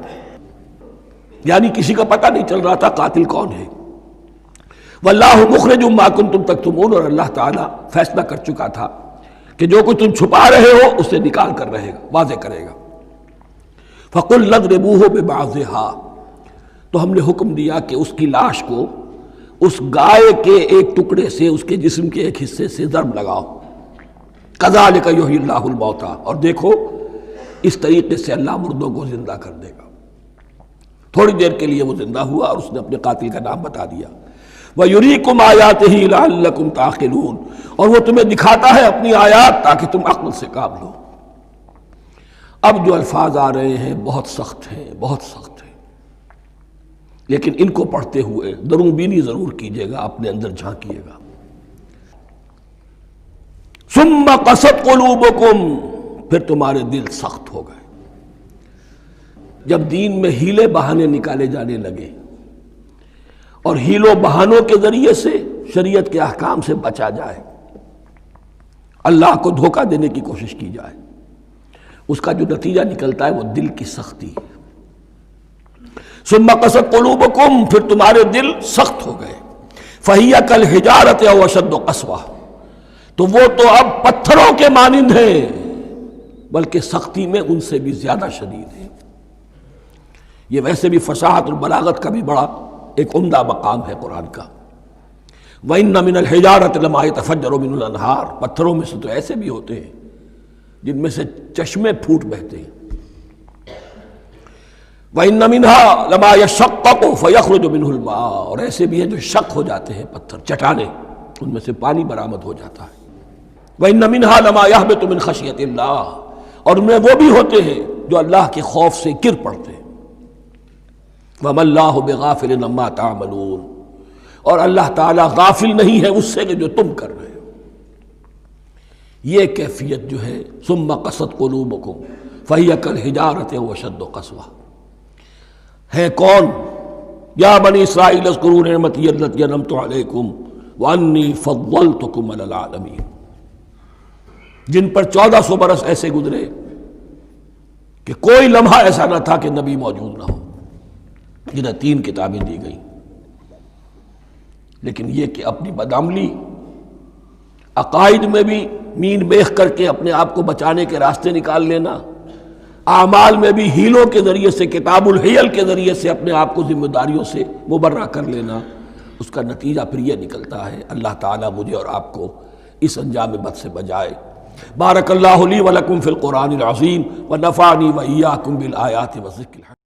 یعنی کسی کا پتہ نہیں چل رہا تھا قاتل کون ہے۔ واللہ مخرج ما کنتم تکتمون، اور اللہ تعالیٰ فیصلہ کر چکا تھا کہ جو کچھ تم چھپا رہے ہو اسے نکال کر رہے گا، واضح کرے گا۔ فَقُلْ نَضْرِبُوهُ بِبَعْضِهَا، تو ہم نے حکم دیا کہ اس کی لاش کو اس گائے کے ایک ٹکڑے سے، اس کے جسم کے ایک حصے سے ضرب لگاؤ۔ كَذَلِكَ يُحْيِي اللَّهُ الْمَوْتَى، اور دیکھو اس طریقے سے اللہ مردوں کو زندہ کر دے گا۔ تھوڑی دیر کے لیے وہ زندہ ہوا اور اس نے اپنے قاتل کا نام بتا دیا۔ وَيُرِيكُمْ آيَاتِهِ لَعَلَّكُمْ تَعْقِلُونَ، اور وہ تمہیں دکھاتا ہے اپنی آیات تاکہ تم عقل سے کام لو۔ اب جو الفاظ آ رہے ہیں بہت سخت ہیں، بہت سخت ہیں، لیکن ان کو پڑھتے ہوئے درون بینی ضرور کیجیے گا، اپنے اندر جھانکیے گا۔ ثُمَّ قَسَتْ قُلُوبُكُمْ، پھر تمہارے دل سخت ہو گئے۔ جب دین میں ہیلے بہانے نکالے جانے لگے اور ہیلوں بہانوں کے ذریعے سے شریعت کے احکام سے بچا جائے، اللہ کو دھوکہ دینے کی کوشش کی جائے، اس کا جو نتیجہ نکلتا ہے وہ دل کی سختی ہے۔ ثم قست قلوبکم، پھر تمہارے دل سخت ہو گئے۔ فہی کالحجارۃ او اشد قسوہ، تو وہ تو اب پتھروں کے مانند ہیں، بلکہ سختی میں ان سے بھی زیادہ شدید ہے۔ یہ ویسے بھی فصاحت اور بلاغت کا بھی بڑا ایک عمدہ مقام ہے قرآن کا۔ وَإِنَّ مِنَ الْحِجَارَةِ لَمَا يَتَفَجَّرُ مِنْهُ الْأَنْهَارُ، پتھروں میں سے تو ایسے بھی ہوتے ہیں جن میں سے چشمے پھوٹ بہتے ہیں۔ وَإِنَّ مِنْهَا لَمَا يَشَقَّقُ فَيَخْرُجُ مِنْهُ الْمَاءُ، اور ایسے بھی ہیں جو شق ہو جاتے ہیں، پتھر چٹانیں، ان میں سے پانی برآمد ہو جاتا ہے۔ وَإِنَّ مِنْهَا لَمَا يَهْبِطُ مِنْ خَشْيَةِ اللَّهِ، اور ان میں وہ بھی ہوتے ہیں جو اللہ کے خوف سے گر پڑتے ہیں۔ وَمَا اللَّهُ بِغَافِلٍ عَمَّا تَعْمَلُونَ، اور اللہ تعالیٰ غافل نہیں ہے اس سے کہ جو تم کر رہے ہو۔ یہ کیفیت جو ہے ثم قست قلوبکم فہی کالحجارۃ او اشد قسوہ، ہے کون؟ یا بنی اسرائیل اذکروا نعمتی التی انعمت علیکم وانی فضلتکم علی العالمین، جن پر 1400 برس ایسے گزرے کہ کوئی لمحہ ایسا نہ تھا کہ نبی موجود نہ ہو، جنہیں 3 کتابیں دی گئیں۔ لیکن یہ کہ اپنی بدعملی، عقائد میں بھی مین بیخ کر کے اپنے آپ کو بچانے کے راستے نکال لینا، اعمال میں بھی ہیلوں کے ذریعے سے، کتاب الحیل کے ذریعے سے اپنے آپ کو ذمہ داریوں سے مبرہ کر لینا، اس کا نتیجہ پھر یہ نکلتا ہے۔ اللہ تعالیٰ مجھے اور آپ کو اس انجام بد سے بچائے۔ بارک اللہ لی ولکم فی القرآن العظیم ونفعنی وإیاکم بالآیات والذکر الحکیم۔